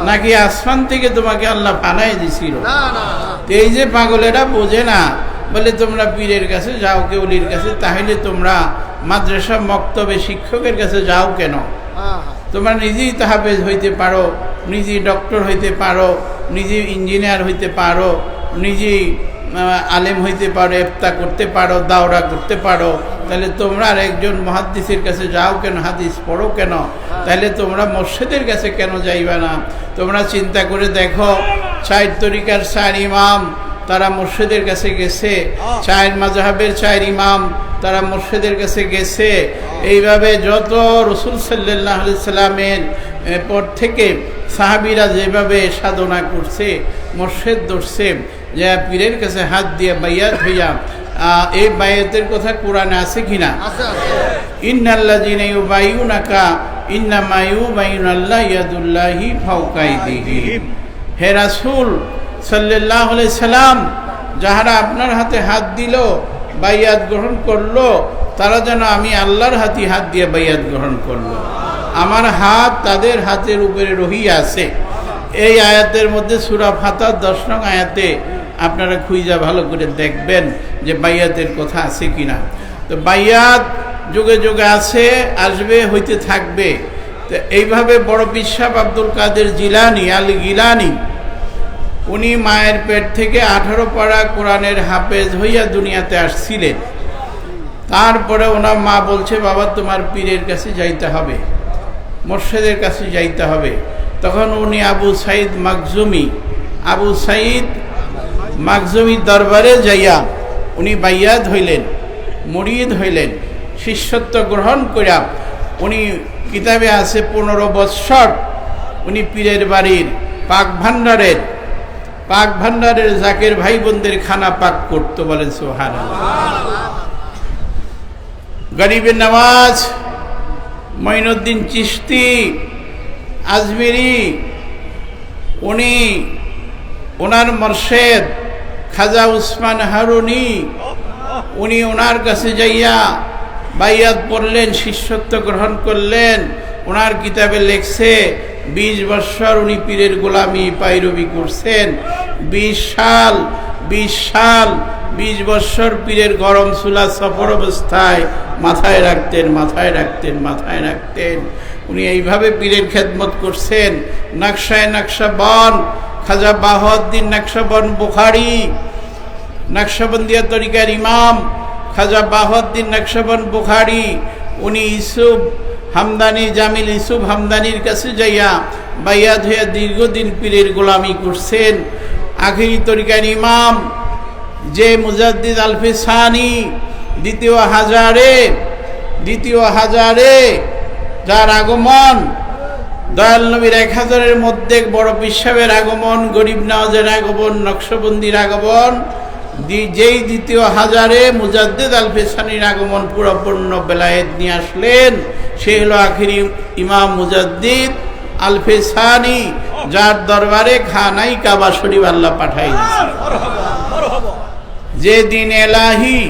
নাকি আসমান থেকে তোমাকে আল্লাহ বানায় দিছিল? এই যে পাগলেরা বোঝে না, বলে তোমরা পীরের কাছে যাও, কেউলির কাছে, তাহলে তোমরা মাদ্রাসা মক্তবে শিক্ষকের কাছে যাও কেন? তোমরা নিজেই তাহাফেজ হইতে পারো, নিজেই ডক্টর হইতে পারো, নিজেই ইঞ্জিনিয়ার হইতে পারো, নিজেই আলেম হইতে পারো, ইফতা করতে পারো, দাওরা করতে পারো, তাহলে তোমরা আর একজন মুহাদ্দিসের কাছে যাও কেন? হাদিস পড়ো কেন? তাহলে তোমরা মুর্শিদের কাছে কেন যাইবা না? তোমরা চিন্তা করে দেখো, 4 তরিকার 4 ইমাম তারা মুর্শিদের কাছে গেছে, 4 মাযহাবের 4 ইমাম তারা মুর্শিদের কাছে গেছে। এইভাবে যত রাসূল সাল্লাল্লাহু আলাইহি সাল্লামের পর থেকে সাহাবীরা যেভাবে সাধনা করছে, মুর্শিদ ধরছে, যে পীরের কাছে হাত দিয়ে বাইয়াত হইয়া, এই বায়াতের কথা কোরআনে আছে কিনা? ইন্নাল্লাযীনা ইউবাইয়ুনাকা ইন্নামা ইউবাইয়ুনাল্লাহু ইয়াদুল্লাহি ফাওকা আইদিহিম। হে রাসূল সাল্লাল্লাহু আলাইহি সাল্লাম, যাহারা আপনার হাতে হাত দিল, বাইয়াত গ্রহণ করলো, তারা যেন আমি আল্লাহর হাতে হাত দিয়ে বাইয়াত গ্রহণ করলো। আমার হাত তাদের হাতের উপরে রহিয়া আছে। এই আয়াতের মধ্যে সূরা ফাতিহার 10 নং আয়াতে আপনারা খুঁজা ভালো করে দেখবেন যে বাইয়াতের কথা আছে কিনা। তো বাইয়াত যুগে যুগে আছে, আসবে, হইতে থাকবে। তো এইভাবে বড় পীর সাহেব আব্দুল কাদের জিলানী আল গিলানী, উনি মায়ের পেট থেকে 18 পারা কোরআনের হাফেজ হইয়া দুনিয়াতে আসছিলেন। তারপরে ওনার মা বলছে, বাবা তোমার পীরের কাছে যাইতে হবে, মুর্শিদের কাছে যাইতে হবে। তখন উনি আবু সাইদ মাকজুমির দরবারে যাইয়া উনি বাইয়াত হইলেন, মুরিদ হইলেন, শিষ্যত্ব গ্রহণ করিয়া উনি কিতাবে আছে 15 বৎসর উনি পীরের বাড়ির পাক ভান্ডারের জাকের ভাই বোনদের খানা পাক করতো, বলেন সুবহানাল্লাহ। গরিবের নওয়াজ মঈনুদ্দিন চিশতি আজমিরি, উনি ওনার মুর্শিদ খাজা উসমান হারুনি, উনি ওনার কাছে যাইয়া বাইয়াত পড়লেন, শিষ্যত্ব গ্রহণ করলেন। ওনার কিতাবে লেখছে 20 বৎসর উনি পীরের গোলামি পাইরবি করছেন। 20 বৎসর পীরের গরম চুলা সফর অবস্থায় মাথায় রাখতেন। উনি এইভাবে পীরের খেদমত করছেন। নকশাবন খাজা বাহাউদ্দিন নকশাবন বুখারী, নকশবন্দিয়া তরিকার ইমাম খাজা বাহাউদ্দিন নকশবন বুখারী, উনি ইউসুফ হামদানি, জামিল ইউসুফ হামদানির কাছে যাইয়া বাইয়াত হইয়া দীর্ঘদিন পীরের গোলামি করছেন। আখিরি তরিকার ইমাম যে মুজাদ্দিদ আলফে সানি দ্বিতীয় হাজারে যার আগমন, দয়াল নবীর 1000-এর মধ্যে বড় পীর সাহেবের আগমন, গরিব নওয়াজের আগমন, নকশবন্দির আগমন, যেই দ্বিতীয় হাজারে মুজাদ্দিদ আলফে সানির আগমন পুরোপূর্ণ বেলায়েত নিয়ে আসলেন, সে হলো আখিরি ইমাম মুজাদ্দিদ আলফে সানি, যার দরবারে খানাই কাবা শরীফ আল্লাহ পাঠাই দিয়েছে। যে দিন এলাহি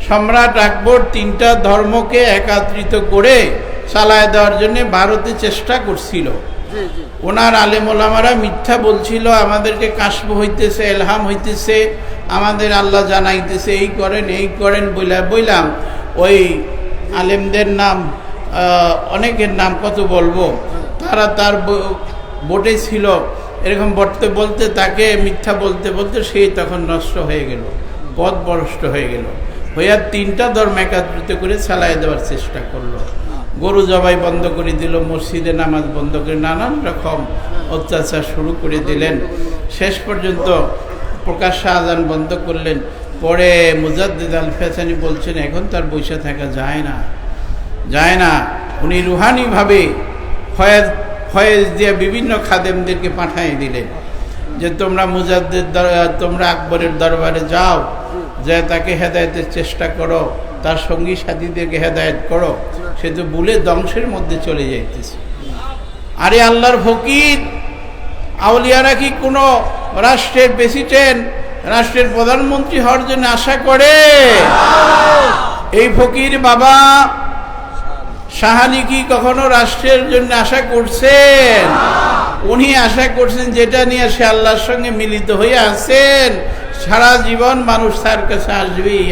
সম্রাট আকবর 3টা ধর্মকে একত্রিত করে চালায় দেওয়ার জন্য ভারতে চেষ্টা করছিল। ওনার আলেম ওলামারা মিথ্যা বলছিল, আমাদেরকে কাশফ হইতেছে, এলহাম হইতেছে, আমাদের আল্লাহ জানাইতেছে, এই করেন বললাম। ওই আলেমদের নাম, অনেকের নাম কত বলবো, তারা তার বোটে ছিল, এরকম বলতে তাকে মিথ্যা বলতে সেই তখন নষ্ট হয়ে গেল, পথ ভ্রষ্ট হয়ে গেল, হইয়া 3টা ধর্ম একত্রিত করে চালায় দেওয়ার চেষ্টা করলো। গরু জবাই বন্ধ করে দিল, মসজিদে নামাজ বন্ধ করে নানান রকম অত্যাচার শুরু করে দিলেন। শেষ পর্যন্ত প্রকাশ্য আযান বন্ধ করলেন। পরে মুজাদ্দিদ আলফে সানি বলছেন, এখন তার বসে থাকা যায় না। উনি রুহানিভাবে ফয়েজ দিয়ে বিভিন্ন খাদেমদেরকে পাঠিয়ে দিলেন যে তোমরা আকবরের দরবারে যাও, যে তাকে হেদায়েতের চেষ্টা করো, তার সঙ্গী সাথীদেরকে হেদায়েত করো। সে তো ভুলে ধ্বংসের মধ্যে চলে যাইতেছে। আরে আল্লাহর ফকির, আউলিয়ারা কি কোনো রাষ্ট্রের প্রেসিডেন্ট, রাষ্ট্রের প্রধানমন্ত্রী হওয়ার জন্য আশা করে? এই ফকির বাবা সাহানি কি কখনো রাষ্ট্রের জন্য আশা করছেন? উনি আশা করছেন যেটা নিয়ে সে আল্লাহর সঙ্গে মিলিত হয়ে আছেন, সারা জীবন মানুষ তার কাছে আসবেই।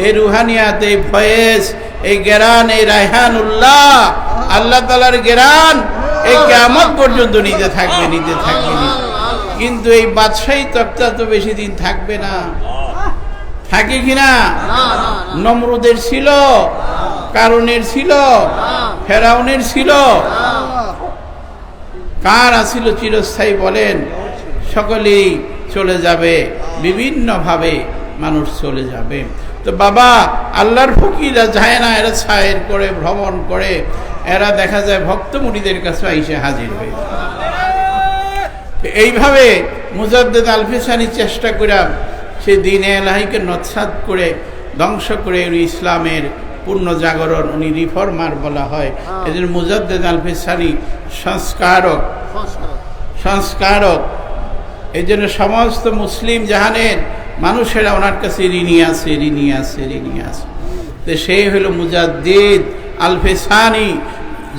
এই রুহানিয়াত, এই ফয়েজ, এই গেরান, এই রায়হানুল্লাহ, আল্লাহ তাআলার গেরান এই কিয়ামত পর্যন্ত নিতে থাকবে। কিন্তু এই বাদশাহী তক্তা তো বেশি দিন থাকবে না, থাকে কিনা? নমরুদের ছিল, কারুনের ছিল, ফেরাউনের ছিল, কার আছিল চিরস্থায়ী বলেন? সকলেই চলে যাবে, বিভিন্নভাবে মানুষ চলে যাবে। তো বাবা আল্লাহর ফকিরা যায় না, এরা ছায়ের করে ভ্রমণ করে, এরা দেখা যায় ভক্ত মুরিদের কাছে এসে হাজির হয়ে। এইভাবে মুজাদ্দিদ আলফে সানি চেষ্টা করে সে দিনে এলাহিকে নৎসাত করে ধ্বংস করে ইসলামের পূর্ণ জাগরণ, উনি রিফর্মার বলা হয়। এজন্য মুজাদ্দিদ আলফে সানি সংস্কারক। এই জন্য সমস্ত মুসলিম জাহানের মানুষেরা ওনার কাছে ঋণী আছে। তো সেই হলো মুজাদ্দিদ আলফে সানি,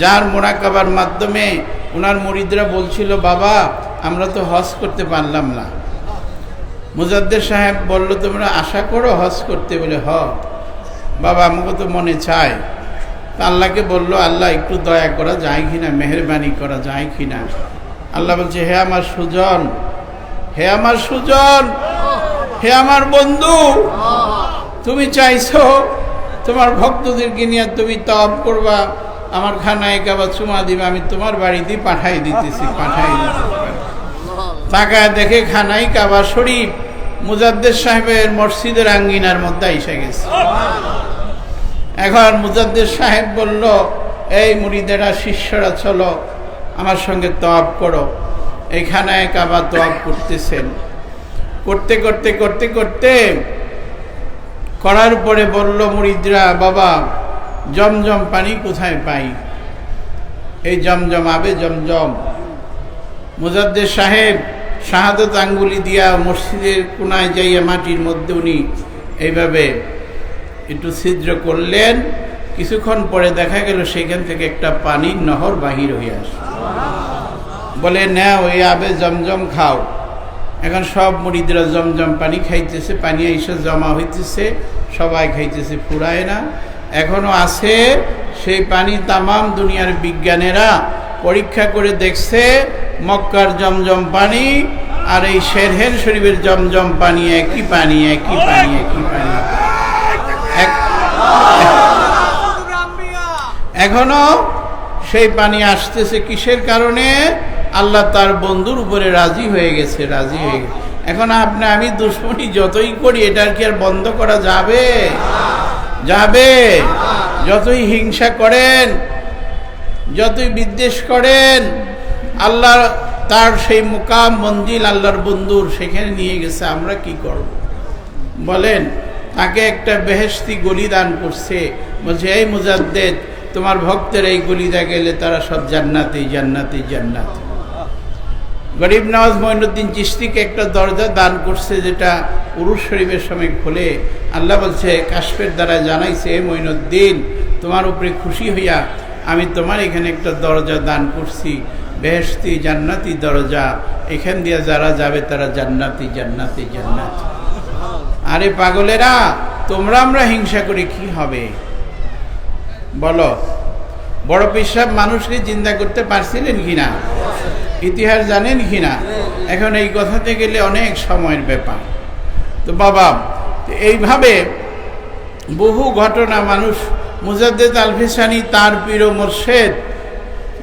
যার মোরাকাবার মাধ্যমে ওনার মুরিদরা বলছিল, বাবা আমরা তো হজ করতে পারলাম না। মুজাদ্দিদ সাহেব বলল, তোমরা আশা করো হজ করতে? বলে বাবা আমাকে তো মনে চায়। আল্লাহকে বলল, আল্লাহ একটু দয়া করা যায় কিনা, মেহরবানি করা যায় কিনা? আল্লাহ বলছে, হে আমার সুজন, হে আমার বন্ধু, তুমি চাইছো তোমার ভক্তদেরকে নিয়ে তুমি তওয়াব করবা, আমার খানায় কাবা চুমা দিবে, আমি তোমার বাড়িতে পাঠাই দিতেছি। তাকায় দেখে খানাই কাবা শরীফ মুজাদ্দেদ সাহেবের মসজিদের আঙ্গিনার মধ্যে এসে গেছে। এখন মুজাদ্দেদ সাহেব বলল, এই মুরিদেরা, শিষ্যরা, চলো আমার সঙ্গে তওয়াব করো। এখানে কাবা তওয়াব করতেছেন। করতে করতে করতে করতে করার পরে বলল মুরিদরা, বাবা জমজম পানি কোথায় পাই? এই জমজম, আবে জমজম। মুজাদ্দেদ সাহেব শাহাদত আঙ্গুলি দিয়া মসজিদের কোনায় যাইয়া মাটির মধ্যে উনি এইভাবে একটু ছিদ্র করলেন। কিছুক্ষণ পরে দেখা গেল সেখান থেকে একটা পানির নহর বাহির হয়ে আসে। বলে, নাও এই আবে জমজম খাও। এখন সব মুরিদরা জমজম পানি খাইতেছে, পানি এসে জমা হইতেছে, সবাই খাইতেছে, ফুরায় না, এখনো আছে সেই পানি। তামাম দুনিয়ার বিজ্ঞানীরা পরীক্ষা করে দেখছে মক্কার জমজম পানি আর এই শেরহের শরীফের জমজম পানি একই পানি, একই পানি, একই পানি। এখনো সেই পানি আসতেছে। কিসের কারণে? আল্লাহ তার বন্ধুর উপরে রাজি হয়ে গেছে, রাজি হয়ে গেছে। এখন আপনি আমি দুশ্মনী যতই করি, এটার কি আর বন্ধ করা যাবে? যাবে। যতই হিংসা করেন, যতই বিদ্বেষ করেন, আল্লাহ তার সেই মুকাম মঞ্জিল আল্লাহর বন্ধুর সেখানে নিয়ে গেছে। আমরা কি করব বলেন? তাকে একটা বেহেশতি গলি দান করছে। বলছে, এই মুজাদ্দেদ, তোমার ভক্তের এই গলিদা গেলে তারা সব জান্নাতি, জান্নাতি, জান্নাতি। গরিব নওয়াজ মঈনুদ্দিন চিশতিকে একটা দরজা দান করছে, যেটা উরুস শরীফের সময় খোলে। আল্লাহ বলছে, কাশফের দ্বারা জানাইছে, হে মঈনুদ্দিন, তোমার উপরে খুশি হইয়া আমি তোমার এখানে একটা দরজা দান করছি, বেহেশতি জান্নাতি দরজা। এখান দিয়ে যারা যাবে তারা জান্নাতি, জান্নাতি, জান্নাতি। আরে পাগলেরা, তোমরা আমরা হিংসা করে কি হবে বলো? বড় পীর সাহেব মানুষকে চিন্তা করতে পারছিলেন কিনা? ইতিহাস জানেন কিনা? এখন এই কথাতে গেলে অনেক সময়ের ব্যাপার। তো বাবা, এইভাবে বহু ঘটনা মানুষ। মুজাদ্দেদ আল-ফিসানি তার পীর ও মুর্শেদ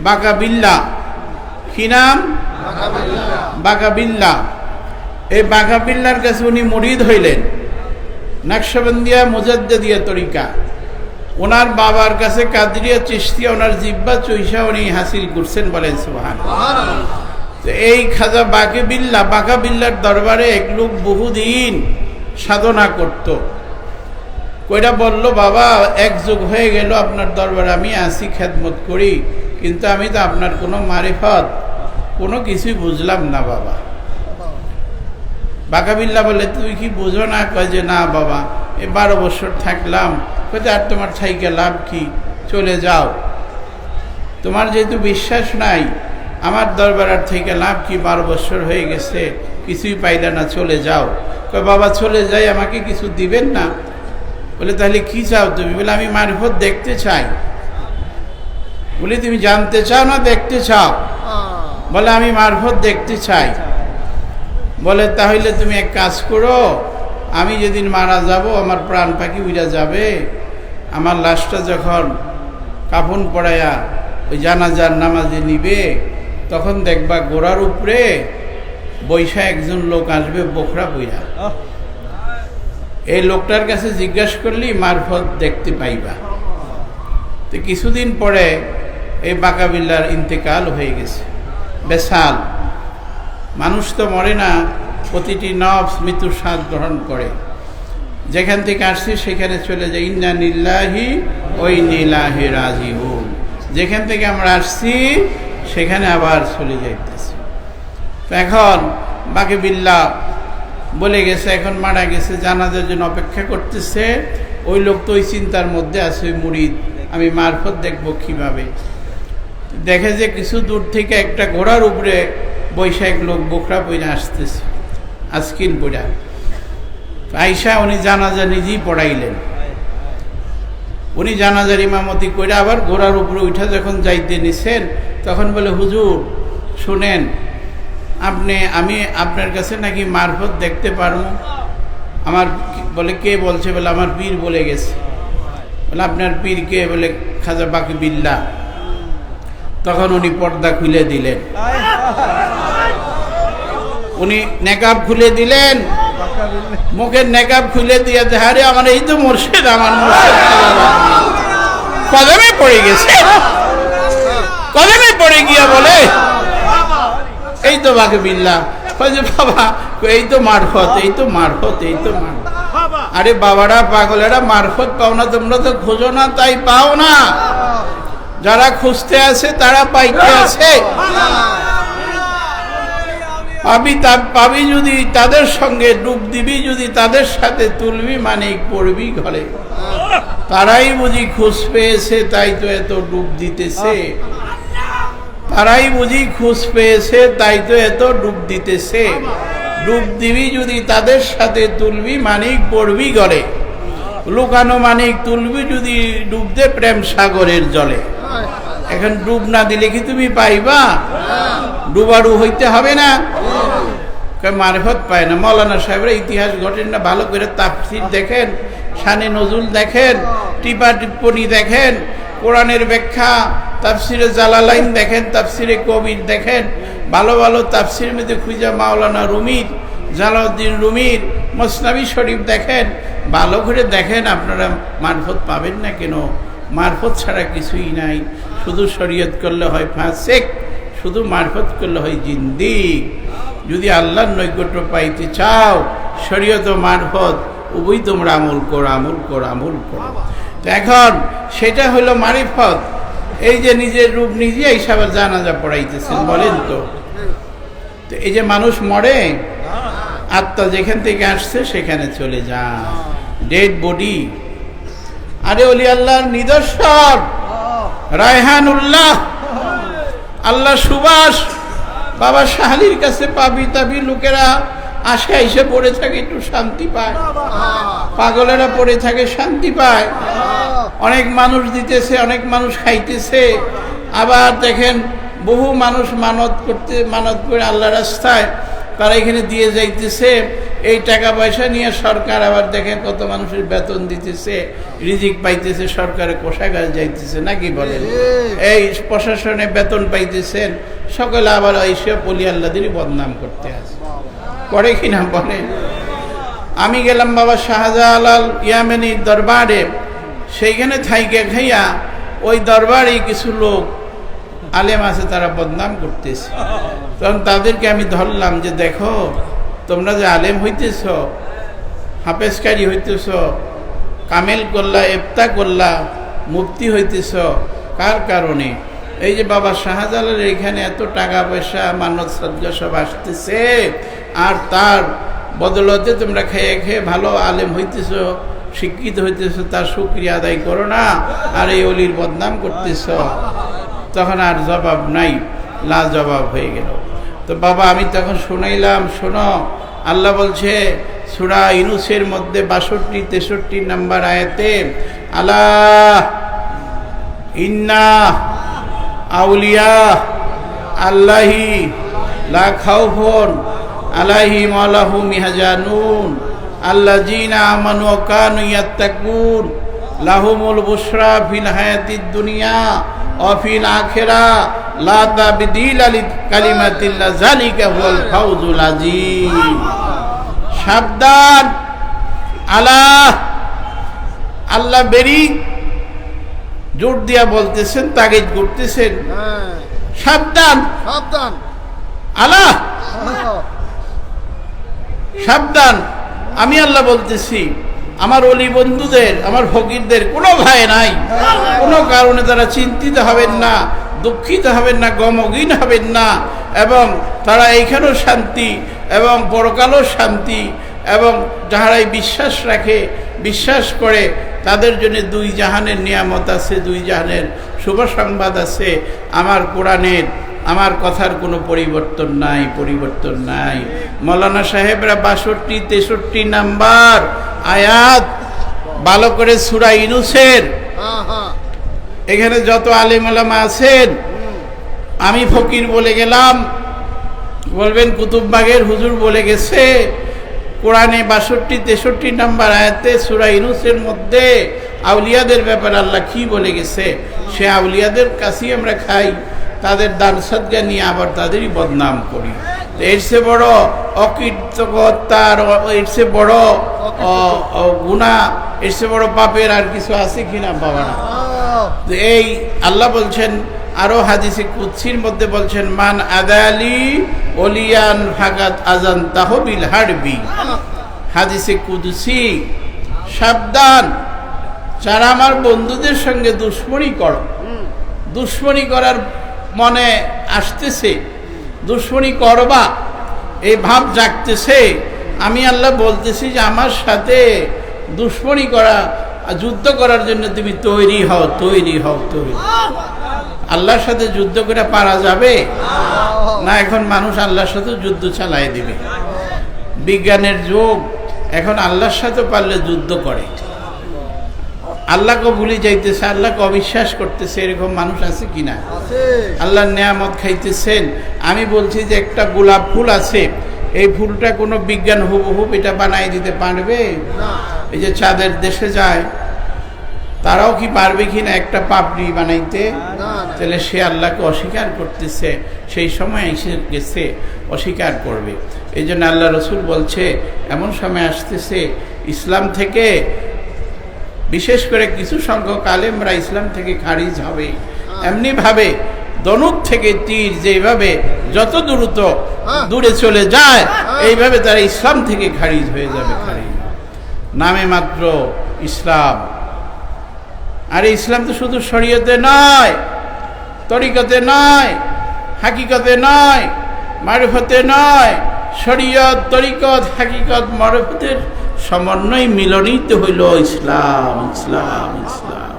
বাঁকা বিল্লাহ, কি নাম? বাঁকা বিল্লাহ। এই বাঁকা বিল্লার কাছে উনি মুরিদ হইলেন, নকশবন্দিয়া মুজাদ্দেদিয়া তরিকা। ওনার বাবার কাছে কাদরিয়া চিশতিয়া, ওনার জিব্বা চৈশা উনি হাসিল করছেন, বলেন সুবহানাল্লাহ। তো এই খাজা বাঁকা বিল্লার দরবারে এক লোক বহুদিন সাধনা করত। কইরা বলল, বাবা এক যুগ হয়ে গেল আপনার দরবারে আমি আসি, খেদমত করি, কিন্তু আমি তো আপনার কোনো মারিফত কোনো কিছুই বুঝলাম না বাবা। বাঁকা বিল্লাহ বলে, তুই কি বুঝো না? কয় যে, না বাবা, 12 বছর থাকলাম। কইতে, আর তোমার থাইকে লাভ কি? চলে যাও। তোমার যেহেতু বিশ্বাস নাই, আমার দরবার আর থেকে লাভ কি? 12 বছর হয়ে গেছে, কিছুই পাইলে না, চলে যাও। কয়, বাবা চলে যাই, আমাকে কিছু দিবেন না? বলে, তাহলে কি চাও তুমি? বলে, আমি মারিফত দেখতে চাই। বলে, তুমি জানতে চাও না দেখতে চাও? বলে, আমি মারিফত দেখতে চাই। বলে, তাহলে তুমি এক কাজ করো, আমি যেদিন মারা যাব, আমার প্রাণ পাখি উড়া যাবে, আমার লাশটা যখন কাফন পড়াইয়া ওই জানাজার নামাজে নিবে, তখন দেখবা গোড়ার উপরে বৈশা একজন লোক আসবে বোখরা বইয়া। এই লোকটার কাছে জিজ্ঞাসা করলেই মারফত দেখতে পাইবা। তো কিছুদিন পরে এই বাঁকা বিল্লার ইন্তেকাল হয়ে গেছে। বেসাল মানুষ তো মরে না, প্রতিটি নফস মৃত্যুর স্বাদ গ্রহণ করে। যেখান থেকে আসছি সেখানে চলে যায়। ইন্না লিল্লাহি ওয়া ইন্না ইলাইহি রাজিউন। যেখান থেকে আমরা আসছি সেখানে আবার চলে যাইতেছি। তো এখন বাঁকা বিল্লাহ বলে গেছে, এখন মারা গেছে, জানাজার জন্য অপেক্ষা করতেছে। ওই লোক তো ওই চিন্তার মধ্যে আছে, ওই মুরিদ, আমি মারফত দেখবো কিভাবে। দেখে যে কিছু দূর থেকে একটা ঘোড়ার উপরে বৈশাখ লোক বোখরা পইরা আসতেছে, আজকিন পড়া। আইসা উনি জানাজা নিজেই পড়াইলেন। উনি জানাজার ইমামতি করে আবার ঘোড়ার উপরে উঠা যখন যাইতে নিছেন, তখন বলে, হুজুর শুনেন, আমি আপনার কাছে নাকি মারফত দেখতে পারবো। আমার বলে, কে বলছে? বলে, আমার পীর বলে গেছে। বলে, আপনার পীর কে? বলে, খাজা বাঁকা বিল্লাহ। তখন উনি পর্দা খুলে দিলেন, উনি নেকাব খুলে দিলেন। মুখের নেকাব খুলে দিয়ে যে আরে আমার এই তো মুর্শিদ, আমার মুর্শিদ কদমে পড়ে গেছে, কদমে পড়ে গিয়া বলে এই তো বাকে বিল্লাহ, যে বাবা এই তো মারফত, এই তো মারফত, এই তো মারফত। আরে বাবারা পাগলেরা, মারফত পাও না তোমরা তো খোঁজো না, তাই পাও না। যারা খুঁজতে আছে তারা পাইতে আছে। পাবি যদি তাদের সঙ্গে, ডুব দিবি যদি তাদের সাথে, তুলবি মানে পড়বি ঘরে। তারাই বুঝি খোঁজ পেয়েছে তাই তো এত ডুব দিতেছে, তারাই বুঝি খোঁজ পেয়েছে তাই তো এত ডুব দিতেছে। ডুব দিবি যদি তাদের সাথে, তুলবি মানিক পড়বি ঘরে। লুকানো মানিক তুলবি যদি ডুবতে প্রেম সাগরের জলে। এখন ডুব না দিলে কি তুমি পাইবা? ডুবাডু হইতে হবে না? মারফত পায় না। মৌলানা সাহেবরা ইতিহাস ঘটেন না, ভালো করে তাফসীর দেখেন, শানে নজুল দেখেন, টিপা টিপ্পনি দেখেন, কোরআনের ব্যাখ্যা, তাফসিরে জালালাইন দেখেন, তাফসিরে কবির দেখেন, ভালো ভালো তাফসির মধ্যে খুঁজা মাওলানা রুমির, জালাউদ্দিন রুমির মসনাবি শরীফ দেখেন, ভালো করে দেখেন, আপনারা মারফত পাবেন না কেন? মারফত ছাড়া কিছুই নাই। শুধু শরীয়ত করলে হয় ফাসেক, শুধু মারফত করলে হয় জিন্দিক। যদি আল্লাহর নৈকট্য পাইতে চাও, শরীয়ত ও মারফত উভয় তোমরা আমল করো, আমল করো, আমল করো। তো এখন সেটা হলো মারিফত। এই যে নিজের রূপ নিজে হিসাবে জানাজা পড়াইতেছেন, বলেন তো এই যে মানুষ মরে, আত্মা যেখান থেকে আসছে সেখানে চলে যায়, ডেড বডি। আরে ওলি আল্লাহর নিদর্শন, রায়হানুল্লাহ, আল্লাহ সুবাস, বাবা শাহালির কাছে পাবি তাবি লোকেরা আসে, এসে পড়ে থাকে, একটু শান্তি পায়। পাগলেরা পড়ে থাকে, শান্তি পায়। অনেক মানুষ দিতেছে, অনেক মানুষ খাইতেছে। আবার দেখেন বহু মানুষ মানত করে আল্লাহ রাস্তায় তারা এখানে দিয়ে যাইতেছে। এই টাকা পয়সা নিয়ে সরকার আবার দেখেন কত মানুষের বেতন দিতেছে, রিজিক পাইতেছে, সরকারের কোষাগার যাইতেছে, নাকি বলেন? এই প্রশাসনে বেতন পাইতেছেন, সকলে আবার এইসব বলি আল্লাহদেরই বদনাম করতে আছে, করে কিনা বলেন? আমি গেলাম বাবা শাহজালাল ইয়ামেনির দরবারে, সেইখানে থাইকে খাইয়া ওই দরবারে কিছু লোক আলেম আছে, তারা বদনাম করতেছে। তখন তাদেরকে আমি ধরলাম যে দেখো, তোমরা যে আলেম হইতেছ, হাফেজকারী হইতেছ, কামেল করলা, ইফতা করলা, মুফতি হইতেছ, কার কারণে? এই যে বাবা শাহজালালের এখানে এত টাকা পয়সা, মানত সজ্জা সব আসতেছে, আর তার বদলতে তোমরা খেয়ে খেয়ে ভালো আলেম হইতেছ, শিক্ষিত হইতেছ, তার শুকরিয়া আদায় করো না, আর এই অলির বদনাম করতেছ। তখন আর জবাব নাই, লা জবাব হয়ে গেল। তো বাবা আমি তখন শুনাইলাম, শোনো, আল্লাহ বলছে সূরা ইউনূসের মধ্যে ৬২-৬৩ নম্বর আয়াতে, আলা ইন্না আউলিয়া আল্লাহি লা খাউফুন আলাইহিম ওয়া লা হুম ইয়াহজানুন আল্লাযীনা আমানু ওয়া কানু ইয়াত্তাকুন লাহুমুল বুশরা ফিল হায়াতিদ দুনিয়া ওয়া ফিল আখিরাহ লা তাবদীলা লিকালিমাতিল্লাহ যালিকা হুয়াল ফাউজুল আযীম। সাবধান, আল্লাহ বেরি জোর দিয়া বলতেছেন, তাগিদ করতেছেন, সাবধান সাবধান, আল্লাহ সাবধান। আমি আল্লাহ বলতেছি, আমার অলি বন্ধুদের, আমার ফকিরদের কোনো ভয় নাই, কোনো কারণে তারা চিন্তিত হবেন না, দুঃখিত হবেন না, গমগীন হবেন না, এবং তারা এইখানেও শান্তি এবং পরকালও শান্তি, এবং যাহারাই বিশ্বাস রাখে, বিশ্বাস করে, তাদের জন্য দুই জাহানের নিয়ামত আছে, দুই জাহানের শুভ সংবাদ আছে। আমার কোরআনের, আমার কথার কোনো পরিবর্তন নাই, পরিবর্তন নাই। মৌলানা সাহেবরা ৬২-৬৩ নাম্বার আয়াত ভালো করে সূরা ইউনূসের, এখানে যত আলেম ওলামা আছেন, আমি ফকির বলে গেলাম, বলবেন কুতুববাগের হুজুর বলে গেছে, কোরআনে ৬২-৬৩ নাম্বার আয়াতে সূরা ইউনূসের মধ্যে আউলিয়াদের ব্যাপারে আল্লাহ কি বলে গেছে, সে আউলিয়াদের কাছেই আমরা খাই, তাদের দান সদকা নিয়ে আবার তাদেরই বদনাম করি। তো এর চেয়ে বড় অকৃতজ্ঞতার, এর চেয়ে বড় গুনাহ, এর চেয়ে বড় পাপের আর কিছু আছে কিনা বাবা না? তো এই আল্লাহ বলছেন, আরো হাদিসে কুদসির মধ্যে বলছেন, মান আদালি ওলিয়ান ফাকাত আজান তাহবিল হারবি। হাদিসে কুদসি, সাবধান যারা আমার বন্ধুদের সঙ্গে দুশ্মনী করো, দুশ্মনী করার মনে আসতেছে, দুশ্মনী করবা এই ভাব জাগতেছে, আমি আল্লাহ বলতেছি যে আমার সাথে দুশ্মনী করা, যুদ্ধ করার জন্য তুমি তৈরি হও, তৈরি হও, তৈরি। আল্লাহর সাথে যুদ্ধ করে পারা যাবে না? এখন মানুষ আল্লাহর সাথে যুদ্ধ চালাই দিবে। বিজ্ঞানের যুগ, এখন আল্লাহর সাথে পারলে যুদ্ধ করে। আল্লাহকে ভুলে যাইতেছে, আল্লাহকে অবিশ্বাস করতেছে, এরকম মানুষ আছে কিনা? আল্লাহর নেয়ামত খাইতেছেন। আমি বলছি যে একটা গোলাপ ফুল আছে, এই ফুলটা কোনো বিজ্ঞান হুবহুব এটা বানাই দিতে পারবে? এই যে চাঁদের দেশে যায়, তারাও কি পারবে কিনা একটা পাপড়ি বানাইতে? তাহলে সে আল্লাহকে অস্বীকার করতেছে, সেই সময় এসে গেছে, অস্বীকার করবে। এই জন্য আল্লাহ রসুল বলছে, এমন সময় আসতেছে ইসলাম থেকে, বিশেষ করে কিছু সংখ্যক আলেমরা ইসলাম থেকে খারিজ হবে। এমনি ভাবে ধনুক থেকে তীর যেভাবে যত দ্রুত দূরে চলে যায়, এইভাবে তারা ইসলাম থেকে খারিজ হয়ে যাবে। খারিজ নামে মাত্র ইসলাম। আর ইসলাম তো শুধু শরীয়তে নয়, তরিকতে নয়, হাকিকতে নয়, মারিফতে নয়। শরীয়ত, তরিকত, হাকিকত, মারিফতের সমন্বয় মিলনিত হইল ইসলাম, ইসলাম, ইসলাম।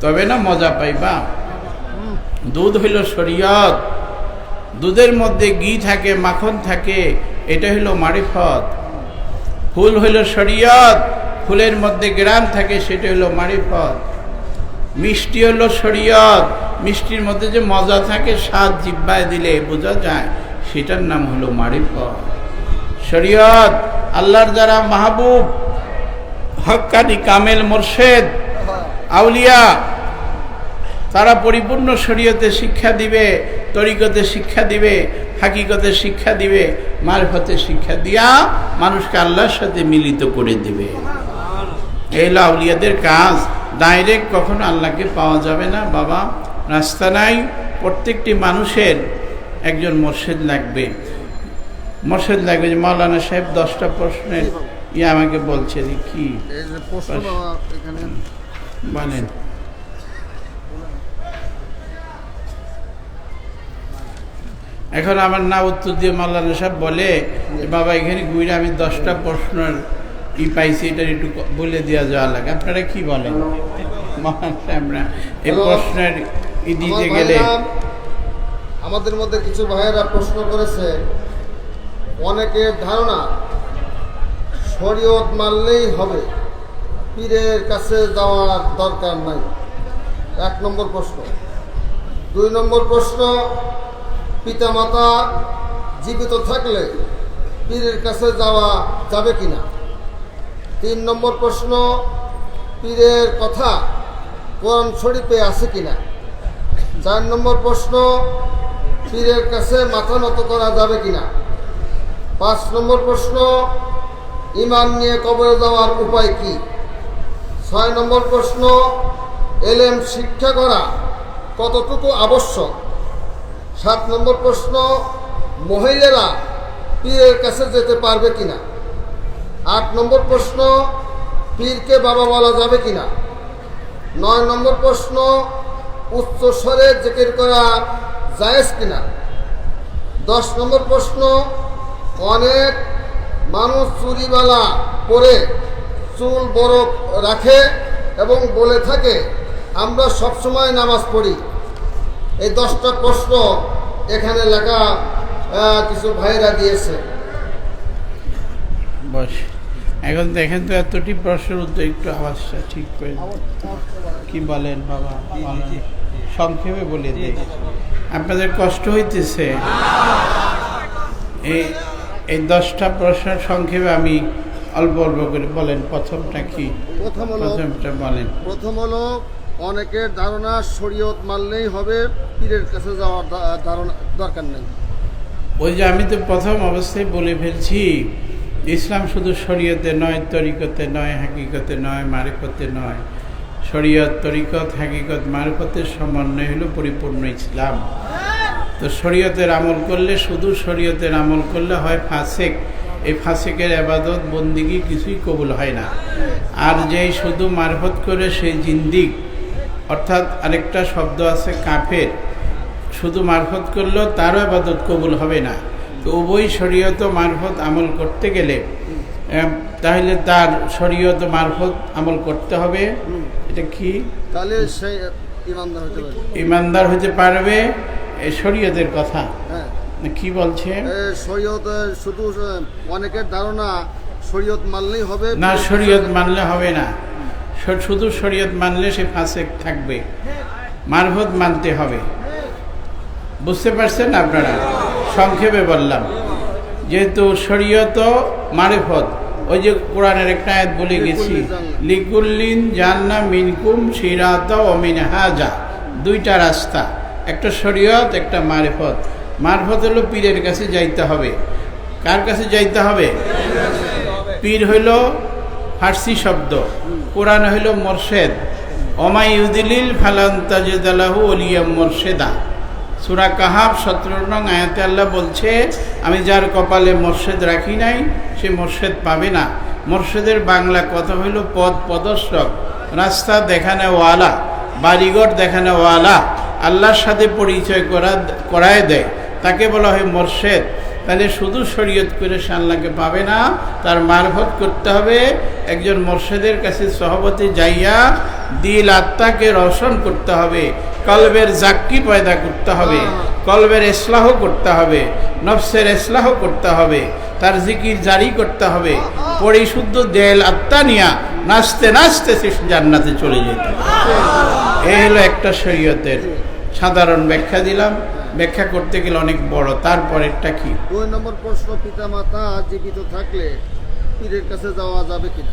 তবে না মজা পাইবা। দুধ হইল শরীয়ত, দুধের মধ্যে ঘি থাকে, মাখন থাকে, এটা হইল মারিফত। ফুল হইল শরীয়ত, ফুলের মধ্যে গ্রাম থাকে, সেটা হলো মারিফত। মিষ্টি হলো শরীয়ত, মিষ্টির মধ্যে যে মজা থাকে, স্বাদ জিহ্বায় দিলে বোঝা যায়, সেটার নাম হলো মারিফত। শরীয়ত, আল্লাহর যারা মাহবুব, হক্কানি, কামেল, মুর্শেদ, আউলিয়া, তারা পরিপূর্ণ শরীয়তে শিক্ষা দিবে, তরিকতে শিক্ষা দিবে, হাকিকতে শিক্ষা দিবে, মারিফতে শিক্ষা দিয়া মানুষকে আল্লাহর সাথে মিলিত করে দিবে। এই হলো আউলিয়াদের কাজ। ডাইরেক্ট কখনো আল্লাহকে পাওয়া যাবে না বাবা, রাস্তা নাই। প্রত্যেকটি মানুষের একজন মুর্শিদ লাগবে, মুর্শিদ লাগবে। যে মাওলানা সাহেব 10টা প্রশ্নের আমাকে বলছে যে কি বলেন। এখন আমার না উত্তর দিয়ে মাওলানা সাহেব বলে, বাবা এখানে ঘুরে আমি 10টা প্রশ্নের পাইছি, এটা একটু বলে দেওয়া যাওয়া লাগে। আপনারা কি বলেন? আমরা এই প্রশ্নের দিতে গেলে আমাদের মধ্যে কিছু ভাইয়েরা প্রশ্ন করেছে, অনেকের ধারণা শরীয়ত মানলেই হবে, পীরের কাছে যাওয়ার দরকার নাই। 1 নম্বর প্রশ্ন। 2 নম্বর প্রশ্ন, পিতামাতা জীবিত থাকলে পীরের কাছে যাওয়া যাবে কিনা। 3 নম্বর প্রশ্ন, পীরের কথা কোরআন শরীফে আছে কিনা। 4 নম্বর প্রশ্ন, পীরের কাছে মাথা নত করা যাবে কিনা। 5 নম্বর প্রশ্ন, ঈমান নিয়ে কবরে যাওয়ার উপায় কি। 6 নম্বর প্রশ্ন, এলেম শিক্ষা করা কতটুকু আবশ্যক। 7 নম্বর প্রশ্ন, মহিলারা পীরের কাছে যেতে পারবে কিনা। 8 নম্বর প্রশ্ন, পীরকে বাবা বলা যাবে কিনা। 9 নম্বর প্রশ্ন, উচ্চ স্বরে জিকির করা জায়েজ কিনা। 10 নম্বর প্রশ্ন, অনেক মানুষ চুরিবালা পরে চুল বড় রাখে এবং বলে থাকে আমরা সবসময় নামাজ পড়ি। এই 10টা প্রশ্ন এখানে লেখা কিছু ভাইরা দিয়েছে। বস এখন দেখেন তো এতটি প্রশ্নের উত্তর, একটু আওয়াজটা ঠিক করে কি বলেন বাবা, সংক্ষেপে বলে দিই। আপনাদের কষ্ট হইতেছে? এই 10টা প্রশ্নের সংক্ষেপে আমি অল্প অল্প করে বলেন। প্রথমটা কি? প্রথমটা বলেন। প্রথম হলো, অনেকের ধারণা শরীয়ত মানলেই হবে, পীরের কাছে যাওয়ার ধারণা দরকার নেই। ওই যে আমি তো প্রথম অবস্থায় বলে ফেলছি, ইসলাম শুধু শরীয়তে নয়, তরিকতে নয়, হাকিকতে নয়, মারিফতে নয়। শরীয়ত, তরিকত, হাকিকত, মারিফতের সমন্বয় হলো পরিপূর্ণ ইসলাম। তো শরীয়তের আমল করলে, শুধু শরীয়তের আমল করলে হয় ফাসেক। এই ফাসেকের ইবাদত বন্দিগি কিছুই কবুল হয় না। আর যেই শুধু মারফত করে সেই জিন্দিক, অর্থাৎ আরেকটা শব্দ আছে কাফের, শুধু মারফত করলেও তারও ইবাদত কবুল হবে না। তো উভয় শরীয়ত মারফত আমল করতে গেলে তাহলে তার শরীয়ত মারফত আমল করতে হবে। এটা কি? তাহলে সে ইমানদার হতে পারবে। ইমানদার হতে পারবে, এই শরীয়তের কথা। হ্যাঁ, কি বলছে? শরীয়ত শুধু অনেকের ধারণা শরীয়ত মানলেই হবে না, শরীয়ত মানলে হবে না। শুধু শরীয়ত মানলে সে ফাসেক থাকবে, মারফত মানতে হবে। বুঝতে পারছেন আপনারা? সংক্ষেপে বললাম, যেহেতু শরীয়ত মারিফত, ওই যে কোরআনের একটা আয়াত বলে গেছি, লিকুল্লিন জান্না মিনকুম সিরাতা ও মিনহাজা, দুইটা রাস্তা, একটা শরীয়ত, একটা মারিফত। মারফত হলো পীরের কাছে যাইতে হবে। কার কাছে যাইতে হবে? পীর হইল ফার্সি শব্দ, কোরআন হইল মোরশেদ। ওমাই ইউদিলিল ফালান তাজিদালাহু ওলিয়া মোরশেদা। সূরা কাহাফ 17 নং আয়াতে আল্লাহ বলছে, আমি যার কপালে মোরশেদ রাখি নাই সে মোরশেদ পাবে না। মোরশেদের বাংলা কথা হইল পথ প্রদর্শক, রাস্তা দেখানেওয়ালা, বাড়িঘর দেখানেওয়ালা, আল্লাহর সাথে পরিচয় করায় দেয়, তাকে বলা হয় মোরশেদ। তাহলে শুধু শরীয়ত করে সে আল্লাহকে পাবে না, তার মারফত করতে হবে। একজন মোরশেদের কাছে সহবতে যাইয়া দিল আত্মাকে রোশন করতে হবে, কলবের জাক্কি পয়দা করতে হবে, কলবের ইসলাহ করতে হবে, নফসের ইসলাহ করতে হবে, তার জিকির জারি করতে হবে, পরিশুদ্ধ দেল আত্মা নিয়া নাচতে নাচতে সে জান্নাতে চলে যেতে হবে। এই হলো একটা শরীয়তের সাধারণ ব্যাখ্যা দিলাম। ব্যাখ্যা করতে গেলে অনেক বড়। তারপরেরটা কি? 2 নম্বর প্রশ্ন, পিতা মাতা জীবিত থাকলে পীরের কাছে যাওয়া যাবে কিনা?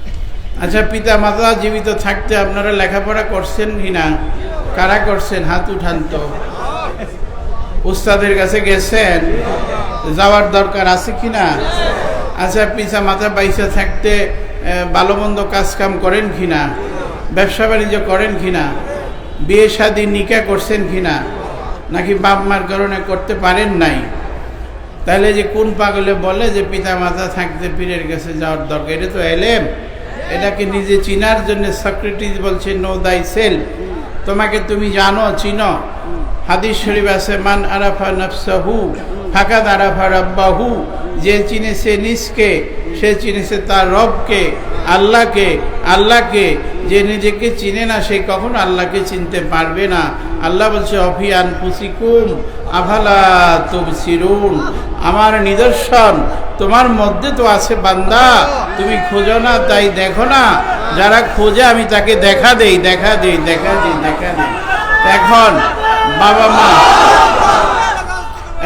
আচ্ছা, পিতা মাতা জীবিত থাকতে আপনারা লেখাপড়া করছেন কিনা? কারা করছেন? হাত উঠান তো। উস্তাদের কাছে গেছেন? যাওয়ার দরকার আছে কিনা? আচ্ছা, পিতা মাতা বাইসা থাকতে ভালো মন্দ কাজ কাম করেন কিনা? ব্যবসা বাণিজ্য করেন কিনা? বিয়ে শাদী নিকাহ করছেন কিনা? নাকি বাপ মার কারণে করতে পারেন নাই? তাহলে যে কোন পাগলে বলে যে পিতা মাতা থাকতে পীরের কাছে যাওয়ার দরকার? এটা তো এলেম। এটাকে নিজে চিনার জন্য সক্রেটিস বলছে নো দাই সেলফ, তোমাকে তুমি জানো, চিনো। হাদিস শরীফ আছে, মান আরাফা নফসাহু ফাকাদ আরাফা রাব্বাহু, যে চিনেছে নিজকে সে চিনেছে তার রবকে, আল্লাহকে। আল্লাহকে যে নিজেকে চিনে না সে কখনো আল্লাহকে চিনতে পারবে না। আল্লাহ বলছে, অফি আনফুসিকুম আফালা তুবসিরুন, আমার নিদর্শন তোমার মধ্যে তো আছে বান্দা, তুমি খোঁজো না তাই দেখো না। যারা খোঁজে আমি তাকে দেখা দেই, দেখা দেই, দেখা দেই, দেখা দেই।